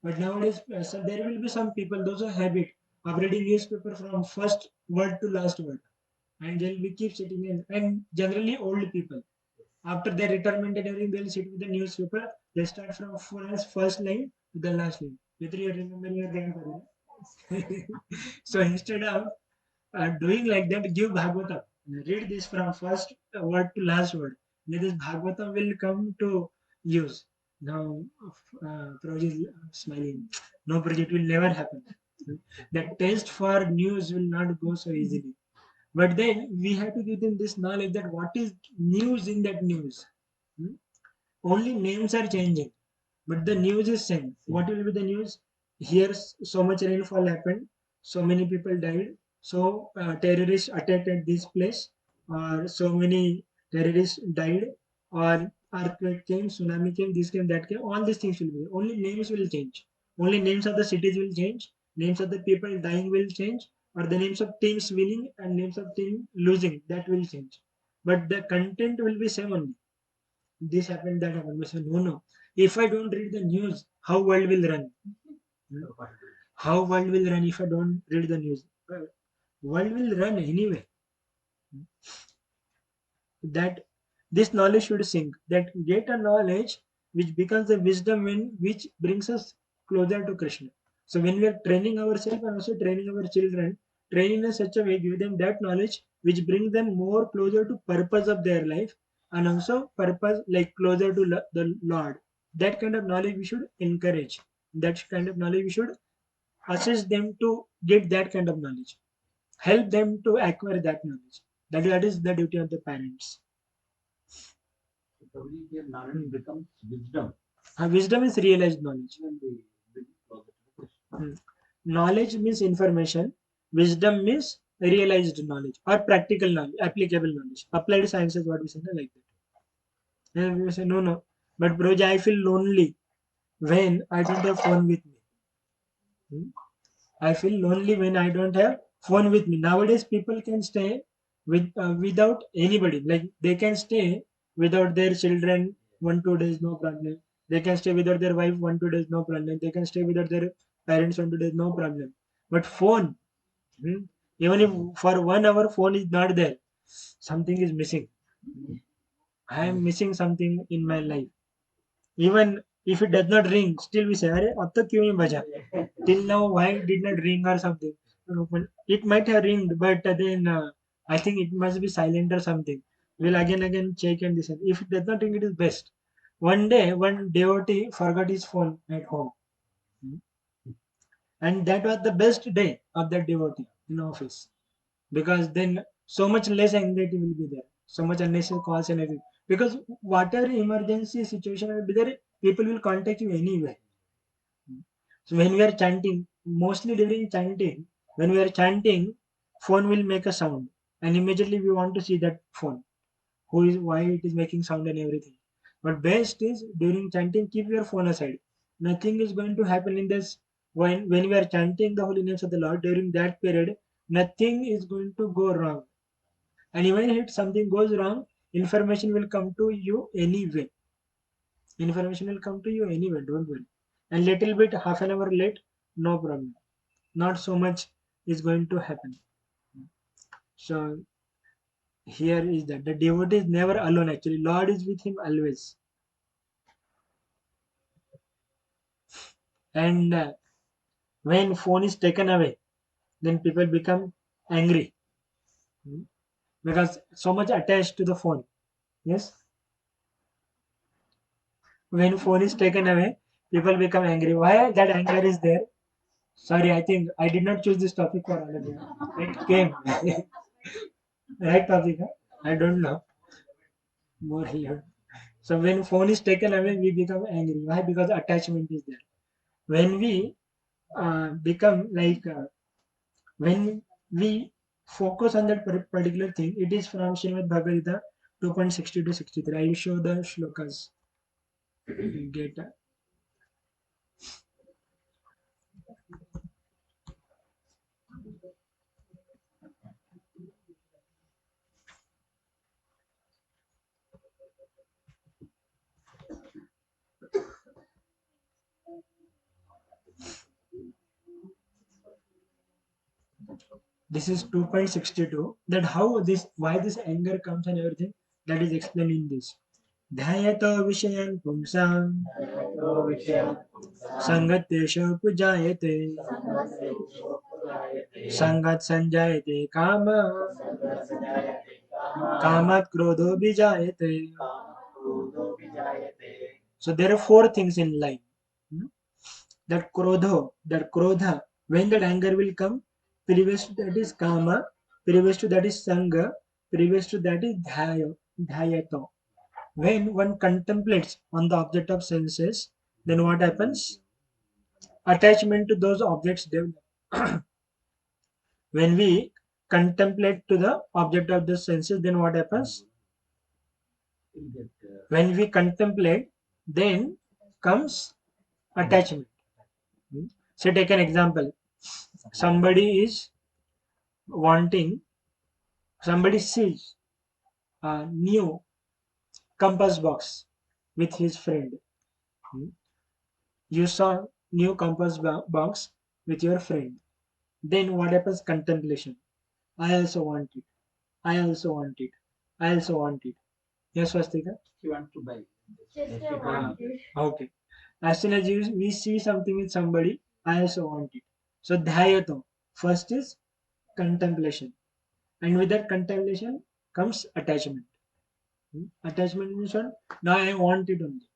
But nowadays, so there will be some people, those are habit of reading newspaper from first word to last word, and they'll be keep sitting in. And generally, old people, after their retirement and everything, they'll sit with the newspaper. They start from first line to the last line. Whether you remember your grandfather. So instead of doing like that, give Bhagavatam. Read this from first word to last word. Then this Bhagavatam will come to use. Now, Prabhuji is smiling. No, project will never happen. The taste for news will not go so easily. But then we have to give them this knowledge that what is news in that news. Hmm? Only names are changing, but the news is same. What will be the news? Here, so much rainfall happened, so many people died, so terrorists attacked at this place, or so many terrorists died, or earthquake came, tsunami came, this came, that came. All these things will be. Only names will change. Only names of the cities will change. Names of the people dying will change, or the names of teams winning and names of team losing. That will change. But the content will be same only. This happened, that happened. We say, no, no. If I don't read the news, how world will run? Hmm? How world will run if I don't read the news? World will run anyway. That this knowledge should sink. That get a knowledge which becomes the wisdom which brings us closer to Krishna. So when we are training ourselves and also training our children, training in such a way, give them that knowledge which brings them more closer to purpose of their life and also purpose like closer to the Lord. That kind of knowledge we should encourage. That kind of knowledge we should assist them to get that kind of knowledge. Help them to acquire that knowledge. That is the duty of the parents. Probably their knowledge becomes wisdom Wisdom is realized knowledge. when they bring it closer to the Krishna. Knowledge means information. Wisdom means realized knowledge or practical knowledge, applicable knowledge. Applied science is what we say, no, like that. And we say, no, no. But Broja, I feel lonely when I don't have phone with me. Hmm? I feel lonely when I don't have phone with me. Nowadays, people can stay without anybody. Like they can stay without their children 1 2 days, no problem. They can stay without their wife 1 2 days, no problem. They can stay without their parents 1 2 days, no problem. But phone, hmm, even if for 1 hour phone is not there, something is missing. I am missing something in my life. Even if it does not ring, still we say, "अरे अब तक क्यों नहीं बजा?" Till now, why it did not ring or something? It might have ringed, but then I think it must be silent or something. We'll again check and listen. If it does not ring, it is best. One day, one devotee forgot his phone at home, and that was the best day of that devotee in office because then so much less anxiety will be there, so much unnecessary calls and everything. Because whatever emergency situation will be there, people will contact you anyway. So when we are chanting, mostly during chanting, when we are chanting, phone will make a sound, and immediately we want to see that phone. Who is why it is making sound and everything. But best is during chanting, keep your phone aside. Nothing is going to happen in this when we are chanting the holy names of the Lord during that period. Nothing is going to go wrong. And even if something goes wrong, information will come to you anyway. Information will come to you anyway. Don't worry. And little bit half an hour late, no problem. Not so much is going to happen. So here is that the devotee is never alone. Actually, Lord is with him always. And When phone is taken away, then people become angry. Hmm? Because so much attached to the phone. Yes. When phone is taken away, people become angry. Why that anger is there? Sorry, I think I did not choose this topic for all of you. It came. Right topic, huh? I don't know. More here. So when phone is taken away, we become angry. Why? Because attachment is there. When we become like when we focus on that particular thing, it is from Srimad Bhagavad Gita 2.60 to 63. I will show the shlokas. Get this is 2.62. That how this why this anger comes and everything that is explained in this. ध्यायतो विषयान् पुंसां तो विषय संगतेश पुजायते संगत संजायते काम कामात् क्रोधो विजायते. So there are four things in life. Hmm? That krodha, when that anger will come, previous to that is kama, previous to that is sanga, previous to that is dhyato. When one contemplates on the object of senses, then what happens? Attachment to those objects develop. When we contemplate to the object of the senses, then what happens? When we contemplate, then comes attachment. Hmm? So take an example. Somebody is wanting, somebody sees a new compass box with his friend. Hmm? You saw new box with your friend. Then what happens? Contemplation. I also want it. I also want it. I also want it. Yes, Swastika? he wants to buy. Ah, okay. As soon as we see something with somebody, I also want it. So dhyato. First is contemplation. And with that contemplation comes attachment. Hmm? Attachment means what? Now I want it only.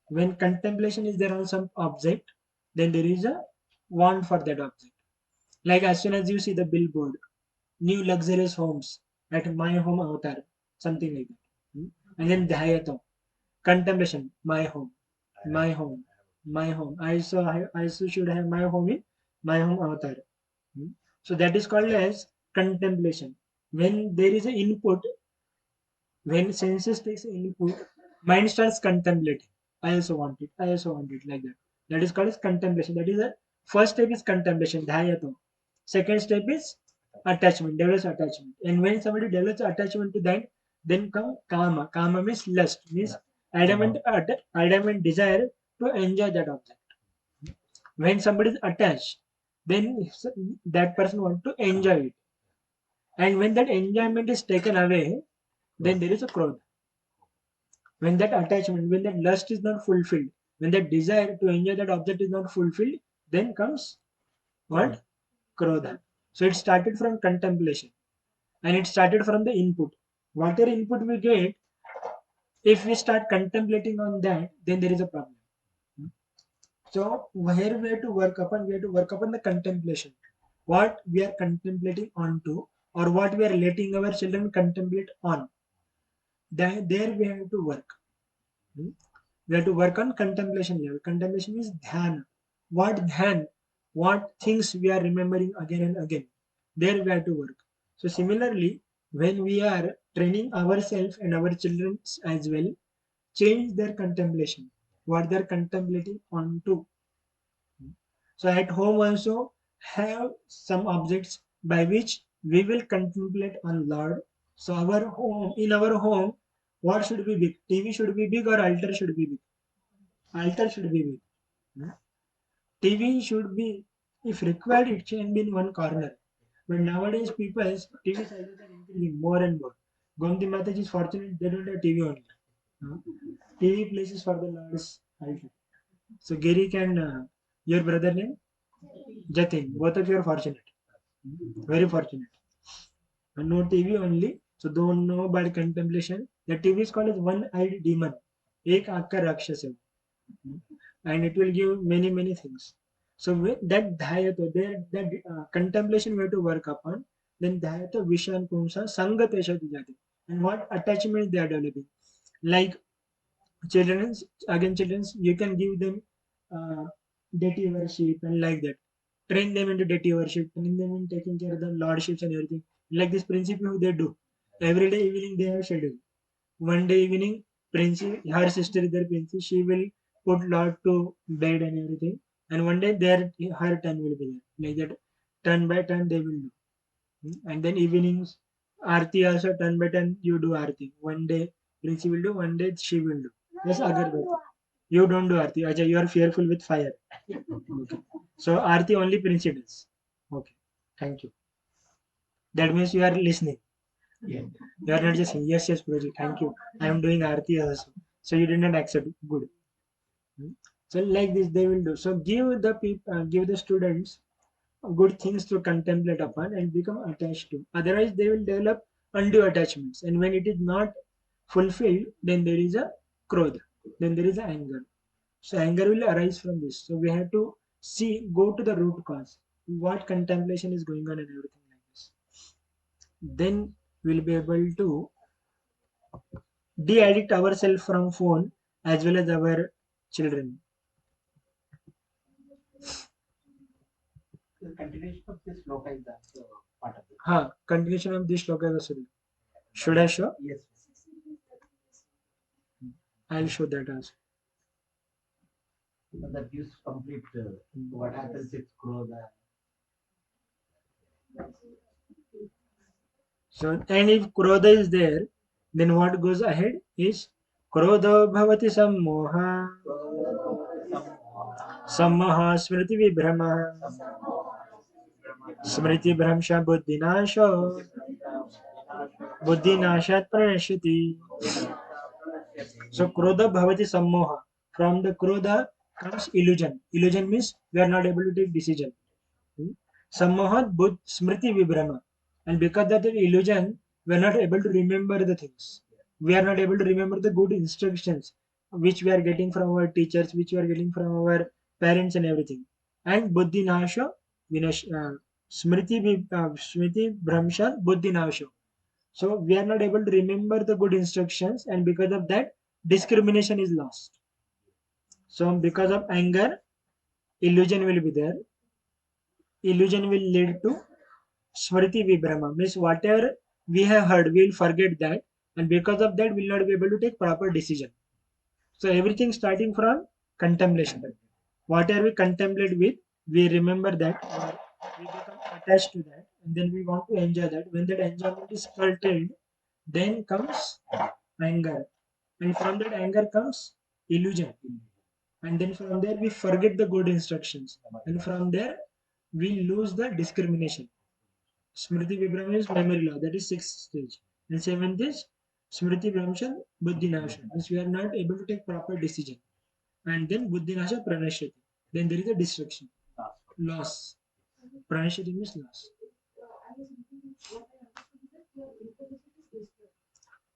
When contemplation is there on some object, then there is a want for that object. Like as soon as you see the billboard, new luxurious homes at my home avatar, something like that. Hmm? And then dhyato, contemplation, my home, my home, my home. I also should have my home in my home avatar. Hmm? So that is called as contemplation. When there is an input, when senses takes input, mind starts contemplating. I also want it. I also want it like that. That is called as contemplation. That is the first step is contemplation, dhyato. Second step is attachment, develops attachment. And when somebody develops attachment to that, then come kama. Kama means lust, means adamant desire to enjoy that object. When somebody is attached, then that person want to enjoy it. And when that enjoyment is taken away, then there is a krodha. When that attachment, when that lust is not fulfilled, when that desire to enjoy that object is not fulfilled, then comes what? Krodha. So it started from contemplation and it started from the input. Whatever input we get, if we start contemplating on that, then there is a problem. So here we have to work upon, we have to work upon the contemplation. What we are contemplating onto, or what we are letting our children contemplate on. There we have to work. Hmm? We have to work on contemplation level. Contemplation is dhyana. What dhyan? What things we are remembering again and again. There we have to work. So similarly, when we are training ourselves and our children as well, change their contemplation. What they are contemplating onto. So at home also have some objects by which we will contemplate on Lord. So our home, in our home, what should be big? TV should be big or altar should be big? Altar should be big. Hmm? TV should be, if required, it can be in one corner. But nowadays, people's TV sizes are increasing more and more. Gomti Mataji is fortunate they don't have TV only. Hmm? TV places for the Lord's altar. So Giri can, your brother name? Jatin, both of you are fortunate. Very fortunate. And no TV only. So don't know about contemplation. The TV is called as one-eyed demon. Ek aankh ka rakshas hai. And it will give many things. So with that dhyato, there that contemplation we have to work upon. Then dhyato vishan pumsa sangat jati. And what attachment they are developing. Like children's, again children's, you can give them uh, deity worship and like that. Train them into deity worship, train them in taking care of the lordships and everything. Like this principle they do. Every day evening they have schedule. One day evening, Princey, her sister is there, Princey, she will put Lord to bed and everything. And one day her turn will be there. Like that, turn by turn they will do. And then evenings, Aarti also turn by turn you do Aarti. One day Princey will do, one day she will do. Yes, Agarbatti. You don't do Aarti. Ajay, you are fearful with fire. Okay. So Aarti only Princey does. Okay. Thank you. That means you are listening. Yeah. You are not just saying, yes, Prajit, thank you. I am doing Aarti also. So you did not accept. Good. So like this they will do. So give the people, give the students good things to contemplate upon and become attached to. Otherwise, they will develop undue attachments. And when it is not fulfilled, then there is a krodha. Then there is a anger. So anger will arise from this. So we have to see, go to the root cause. What contemplation is going on and everything like this. Then we'll be able to de-addict ourselves from phone as well as our children. The continuation of this sloka is also part of it. Continuation of this shloka is also there. Should I show? Yes. I'll show that also. That gives complete what happens if Krodha. So, and if Krodha is there, then what goes ahead is Krodha bhavati sammoha, sammoha smriti vibhrama, smriti bhramsha buddhinasha, buddhinashat pranashyati. So, Krodha bhavati sammoha. From the Krodha comes illusion. Illusion means we are not able to take decision. Sammohat buddh smriti vibhrama. And because of the illusion, we are not able to remember the things. We are not able to remember the good instructions which we are getting from our teachers, which we are getting from our parents and everything. And buddhi nasha, vinash, smriti bhramsha buddhi nasha. So we are not able to remember the good instructions, and because of that, discrimination is lost. So because of anger, illusion will be there. Illusion will lead to Smriti Vibhrama, means whatever we have heard, we will forget that, and because of that, we will not be able to take proper decision. So everything starting from contemplation. Whatever we contemplate with, we remember that, or we become attached to that, and then we want to enjoy that. When that enjoyment is curtailed, then comes anger, and from that anger comes illusion, and then from there we forget the good instructions, and from there we lose the discrimination. Smriti Vibhrama is memory law, that is sixth stage. And seventh is Smriti Vibhamshan Buddhinasha, means we are not able to take proper decision. And then Buddhinasha Pranashyati. Then there is a destruction, loss. Pranashyati means loss.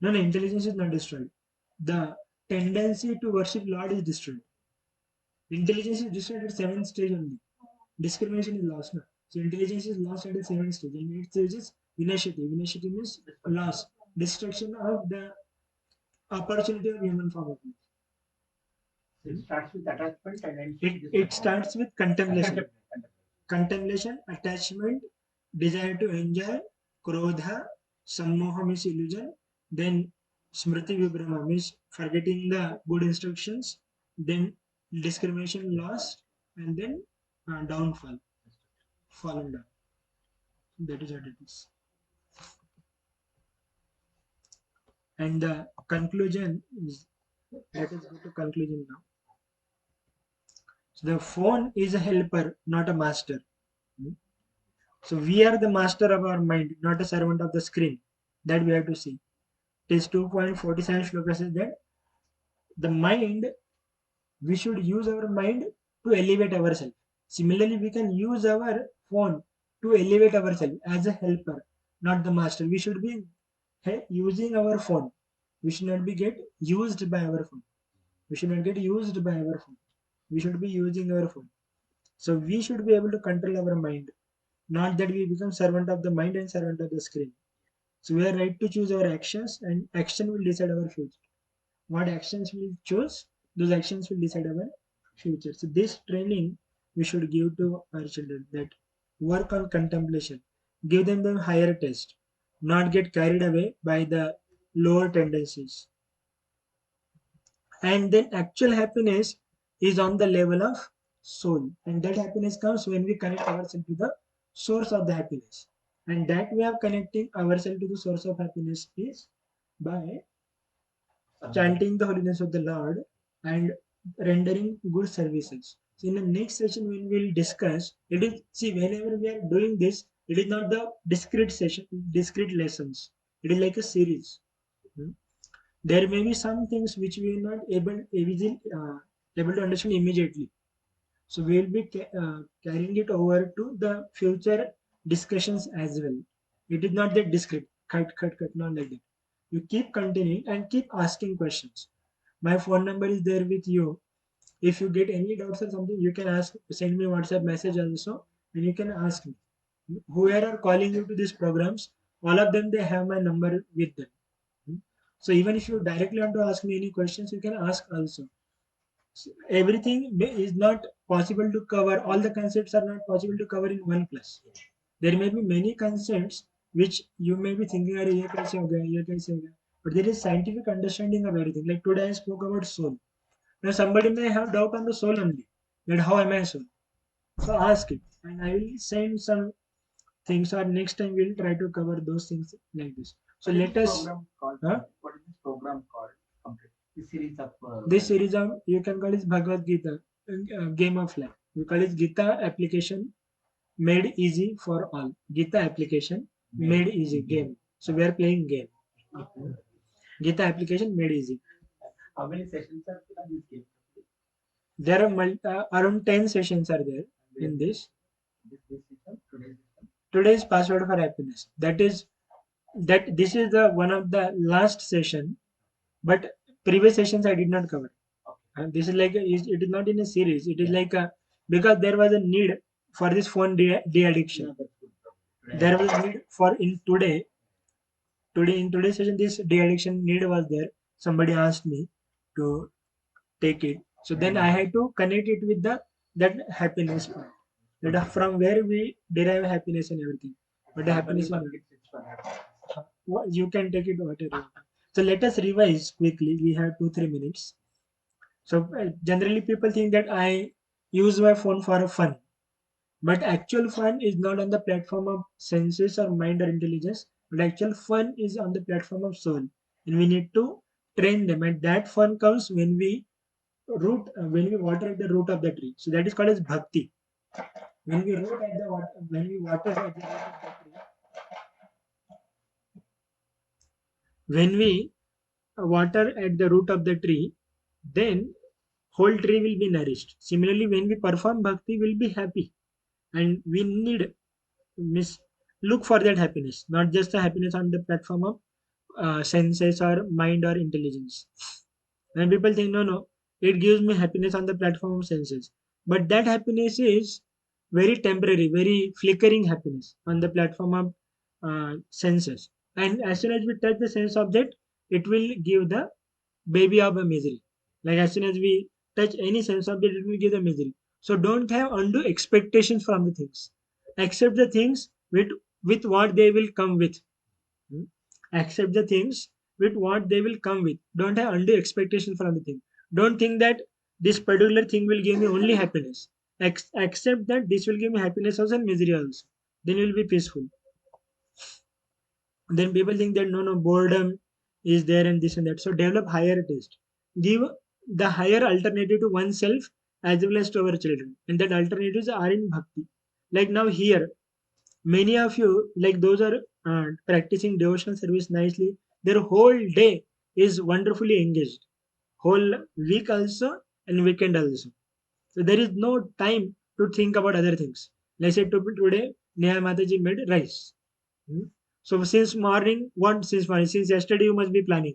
No, intelligence is not destroyed. The tendency to worship Lord is destroyed. Intelligence is destroyed at seventh stage only. Discrimination is lost. No? So intelligence is lost at the seventh stage. And eighth stage is Vinashati. Vinashati means loss. Destruction of the opportunity of human form of life. It starts with attachment and ends It starts with contemplation. Contemplation, attachment, desire to enjoy, krodha, sammoha means illusion, then smriti vibhrama means forgetting the good instructions, then discrimination lost, and then downfall, fallen down. That is what it is. And the conclusion is, let us go to conclusion now. So the phone is a helper, not a master. So we are the master of our mind, not a servant of the screen. That we have to see. It is 2.47 shloka says that the mind, we should use our mind to elevate ourselves. Similarly, we can use our phone to elevate ourselves as a helper, not the master. We should be using our phone. We should not be get used by our phone. We should not get used by our phone. We should be using our phone. So we should be able to control our mind, not that we become servant of the mind and servant of the screen. So we are right to choose our actions, and action will decide our future. What actions we choose, those actions will decide our future. So this training we should give to our children, that work on contemplation, give them the higher taste, not get carried away by the lower tendencies. And then actual happiness is on the level of soul, and that happiness comes when we connect ourselves to the source of the happiness. And that way of connecting ourselves to the source of happiness is by chanting the holiness of the Lord and rendering good services. So in the next session, when we'll discuss, it is, see, whenever we are doing this, it is not the discrete session, discrete lessons. It is like a series. Hmm. There may be some things which we are not able to understand immediately. So we will be carrying it over to the future discussions as well. It is not that discrete, cut, not like that. You keep continuing and keep asking questions. My phone number is there with you. If you get any doubts or something, you can ask, send me WhatsApp message also, and you can ask me. Whoever are calling you to these programs, all of them they have my number with them. So even if you directly want to ask me any questions, you can ask also. Everything is not possible to cover, all the concepts are not possible to cover in one class. There may be many concepts which you may be thinking, "Arey, ye kaise ho gaya, ye kaise ho gaya?" But there is scientific understanding of everything. Like today I spoke about soul. Now somebody may have doubt on the soul only, that how am I a soul? So ask it, and I will send some things, or next time we'll try to cover those things like this. So What is let this us, program called? huh? What is this program called? Complete. This series of This series of, you can call it Bhagavad Gita, game of life. We call it Gita application made easy for all. Gita application made easy game. So we are playing game. Gita application made easy. how many sessions are in this game? There are around 10 sessions are there in this. This system, today's system. Today's password for happiness. That this is the one of the last session, but previous sessions I did not cover. And this is like it is not in a series. It is like a, because there was a need for this phone de-addiction. There was need for in today in today's session, this de-addiction need was there. Somebody asked me to take it, so then I had to connect it with the that happiness part. That from where we derive happiness and everything. But the happiness you can take it whatever. So let us revise quickly. We have 2-3 minutes. So generally people think that I use my phone for fun, but actual fun is not on the platform of senses or mind or intelligence, but actual fun is on the platform of soul. And we need to train them. And that fun comes when we water at the root of the tree. So that is called as bhakti. When we water at the root of the tree, when we water at the root of the tree, then whole tree will be nourished. Similarly, when we perform bhakti, we'll be happy, and we need miss look for that happiness, not just the happiness on the platform of senses or mind or intelligence. And people think, no, no, it gives me happiness on the platform of senses, but that happiness is very temporary, very flickering happiness on the platform of senses. And as soon as we touch the sense object, it will give the baby of a misery. Like as soon as we touch any sense object, it will give the misery. So don't have undue expectations from the things. Accept the things with what they will come with. Hmm? Accept the things with what they will come with. Don't have undue expectations from the thing. Don't think that this particular thing will give me only happiness. Accept that this will give me happiness also and misery also. Then you will be peaceful. Then people think that no, no, boredom is there and this and that. So develop higher taste. Give the higher alternative to oneself as well as to our children. And that alternatives are in bhakti. Like now here, many of you, like those are practicing devotional service nicely, their whole day is wonderfully engaged. Whole week also and weekend also. So there is no time to think about other things. Let's say today Neha Mataji made rice. Hmm. So since morning, what since morning, since yesterday you must be planning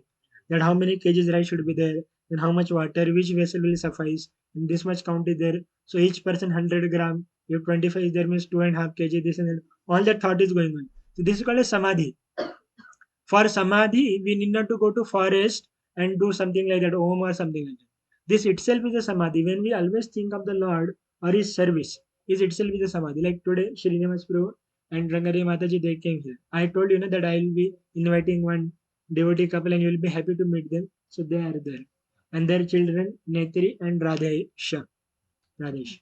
that how many kgs rice should be there, and how much water, which vessel will suffice, and this much count is there. So each person 100 gram, if 25 is there means 2.5 kg, this and that. All that thought is going on. So this is called a samadhi. For samadhi, we need not to go to forest and do something like that, om or something like that. This itself is a samadhi. When we always think of the Lord or His service, is itself is a samadhi. Like today, Srinivas Prabhu and Rangari Mataji, they came here. I told you know, that I will be inviting one devotee couple and you will be happy to meet them. So they are there. And their children, Netri and Radhesha. Radesh.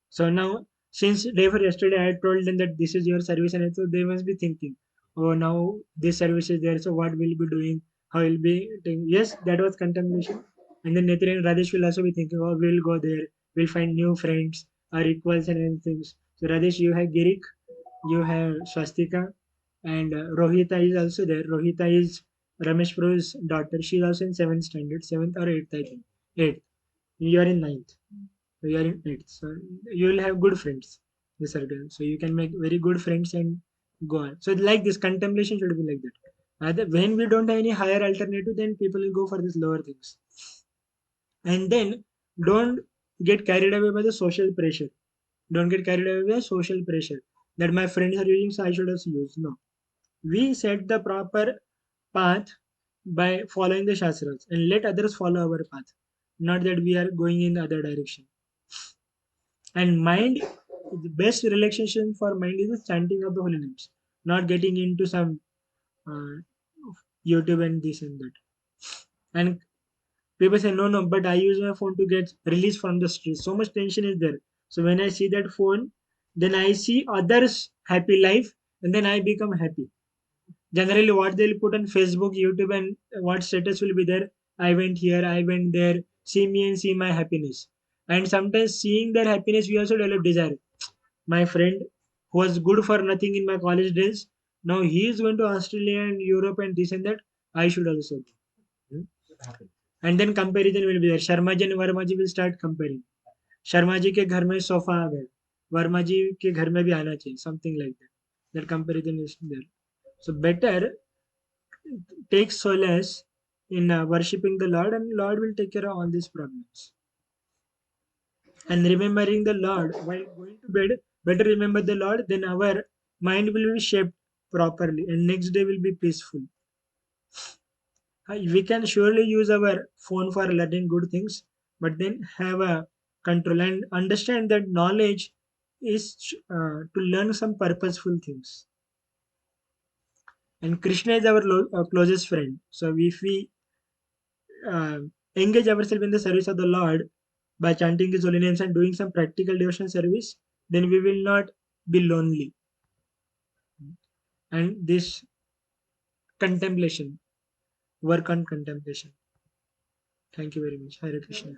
So now, since day for yesterday, I told them that this is your service, and so they must be thinking, oh, now this service is there, so what will be doing? How will be doing? Yes, that was contemplation. And then Nitin and Radesh will also be thinking, oh, we'll go there, we'll find new friends, our equals and everything. So Radesh, you have Girik, you have Swastika, and Rohita is also there. Rohita is Ramesh Prabhu's daughter. She is also in seventh standard, seventh or eighth, I think. Eighth. You are in ninth. So you are in eighth. So you will have good friends. The circle. So you can make very good friends and go on. So like this contemplation should be like that. When we don't have any higher alternative, then people will go for these lower things. And then don't get carried away by the social pressure. Don't get carried away by social pressure that my friends are using, so I should also use. No. We set the proper path by following the Shastras and let others follow our path. Not that we are going in the other direction. And mind, the best relaxation for mind is the chanting of the holy names, not getting into some uh, YouTube and this and that. And people say, no, no, but I use my phone to get released from the stress. So much tension is there. So when I see that phone, then I see others' happy life and then I become happy. Generally, what they'll put on Facebook, YouTube, and what status will be there. I went here, I went there, see me and see my happiness. And sometimes seeing their happiness, we also develop desire. My friend who was good for nothing in my college days, now he is going to Australia and Europe and this and that. I should also go. Hmm? And then comparison will be there. Sharma ji and Verma ji will start comparing. Sharma ji के घर में sofa आ गया, वर्मा जी के घर में भी आना चाहिए, something like that. That comparison is there. So better take solace in worshipping the Lord, and Lord will take care of all these problems. And remembering the Lord while going to bed, better remember the Lord, then our mind will be shaped properly, and next day will be peaceful. We can surely use our phone for learning good things, but then have a control and understand that knowledge is to learn some purposeful things. And Krishna is our closest friend. So if we uh, engage ourselves in the service of the Lord by chanting His holy names and doing some practical devotional service, then we will not be lonely. And this contemplation, work on contemplation. Thank you very much. Hare Krishna.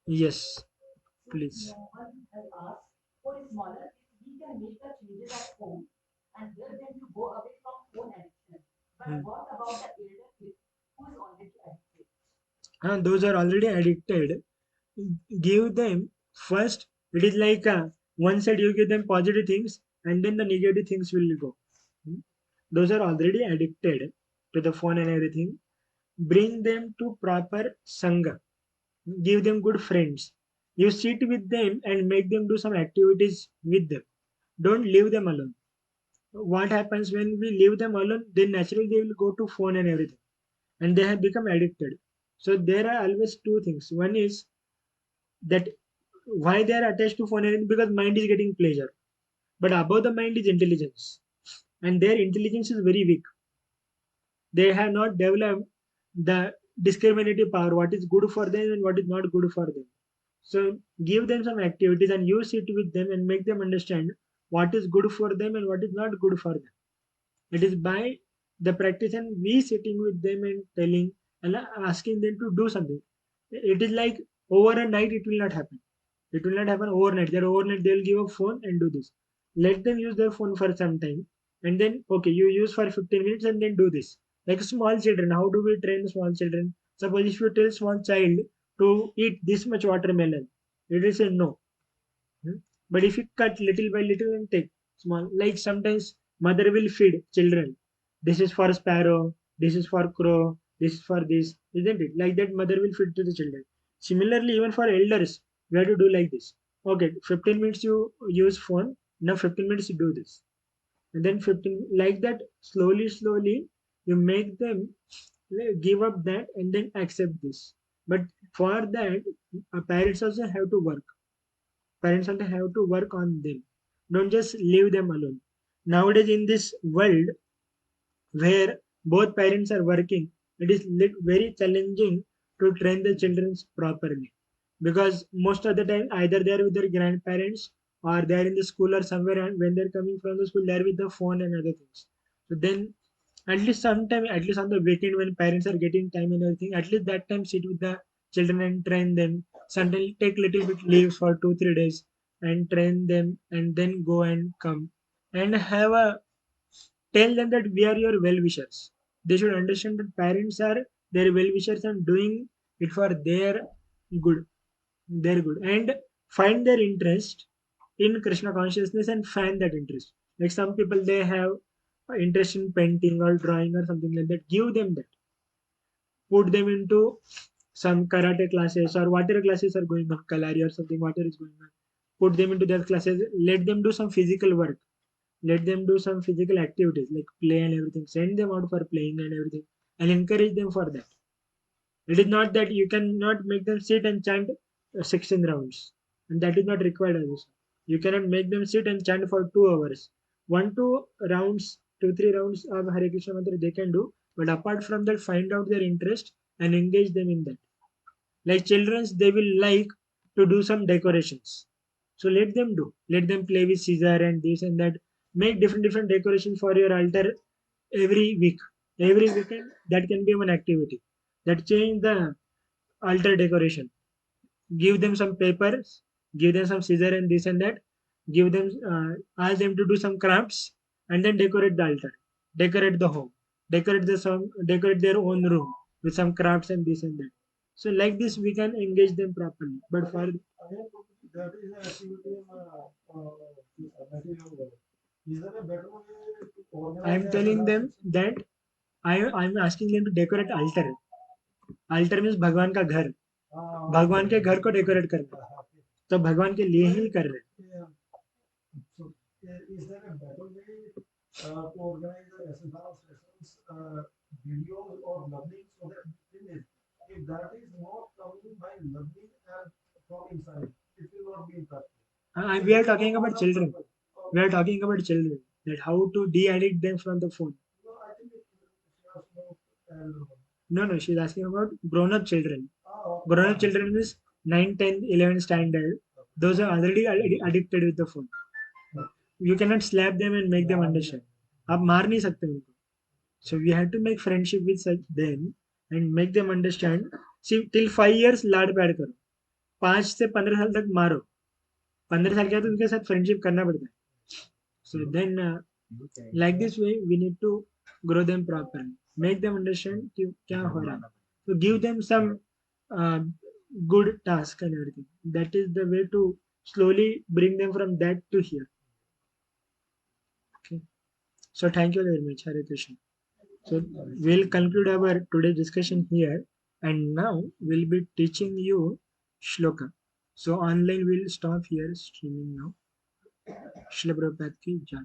Yes, please. Hmm. Those are already addicted. Give them first. It is like one side you give them positive things, and then the negative things will go. Hmm. Those are already addicted to the phone and everything. Bring them to proper sangha. Give them good friends. You sit with them and make them do some activities with them. Don't leave them alone. What happens when we leave them alone? Then naturally they will go to phone and everything, and they have become addicted. So there are always two things. One is that why they are attached to phone and everything, because mind is getting pleasure. But above the mind is intelligence, and their intelligence is very weak. They have not developed the discriminative power, what is good for them and what is not good for them. So give them some activities and you sit with them and make them understand what is good for them and what is not good for them. It is by the practice and we sitting with them and telling and asking them to do something. It is like over a night it will not happen. It will not happen overnight. That overnight they will give a phone and do this. Let them use their phone for some time, and then okay, you use for 15 minutes and then do this. Like small children, how do we train small children? Suppose if you tell small child to eat this much watermelon, it will say no. But if you cut little by little and take small, like sometimes mother will feed children. This is for sparrow, this is for crow, this is for this, isn't it? Like that, mother will feed to the children. Similarly, even for elders, we have to do like this. Okay, 15 minutes you use phone, now 15 minutes you do this. And then 15, like that, slowly, you make them give up that and then accept this. But for that, parents also have to work. Parents also have to work on them. Don't just leave them alone. Nowadays, in this world where both parents are working, it is very challenging to train the children properly. Because most of the time, either they are with their grandparents or they are in the school or somewhere, and when they're coming from the school, they are with the phone and other things. So then, at least sometime, at least on the weekend when parents are getting time and everything, at least that time sit with the children and train them. Sometimes take little bit leaves for 2 3 days and train them, and then go and come and have a tell them that we are your well wishers. They should understand that parents are their well wishers and doing it for good their good, and find their interest in Krishna consciousness and find that interest. Like some people, they have interest in painting or drawing or something like that. Give them that. Put them into some karate classes or whatever classes are going on, Kalari or something, whatever is going on. Put them into their classes. Let them do some physical work. Let them do some physical activities like play and everything. Send them out for playing and everything, and encourage them for that. It is not that you cannot make them sit and chant 16 rounds, and that is not required also. You cannot make them sit and chant for 2 hours. 1 2 rounds, 2 3 rounds of Hare Krishna mantra they can do, but apart from that, find out their interest and engage them in that. Like childrens, they will like to do some decorations. So let them do. Let them play with scissor and this and that. Make different decorations for your altar every week. Every weekend, that can be one activity. That change the altar decoration. Give them some papers, give them some scissor and this and that. Give them, ask them to do some crafts, and then decorate the altar, decorate the home, decorate their own room with some crafts and this and that. So like this, we can engage them properly. But for That is an activity in material world. Is there a better way to I organize am a telling Hare them that I'm asking them to decorate altar. Altar means भगवान का घर. भगवान के घर को decorate करना. तो भगवान के लिए ही कर रहे हैं. Yeah. So, is there a better way to organize the sessions, videos or learning so that thing is, if that is not coming by learning and from inside, it will not be impactful. We are talking about children. We are talking about children. That how to de-addict them from the phone. No, I think it has no elder one. No, she's asking about grown-up children. Oh, Grown-up children is 9, 10, 11 standard. Those are already addicted with the phone. You cannot slap them and make them understand. आप मार नहीं सकते उनको. So we have to make friendship with such them and make them understand. See, till 5 years लाड प्यार करो. 5 से 15 साल तक मारो. 15 साल के बाद उनके साथ फ्रेंडशिप करना पड़ता है. So then, like this way, we need to grow them properly. Make them understand कि क्या हो रहा है. So give them some uh, good task and everything. That is the way to slowly bring them from that to here. Okay. So thank you very much, Hare Krishna. So we'll conclude our today's discussion here, and now we'll be teaching you shloka. So online we'll stop here streaming now. Shila Prabhupada ki jai.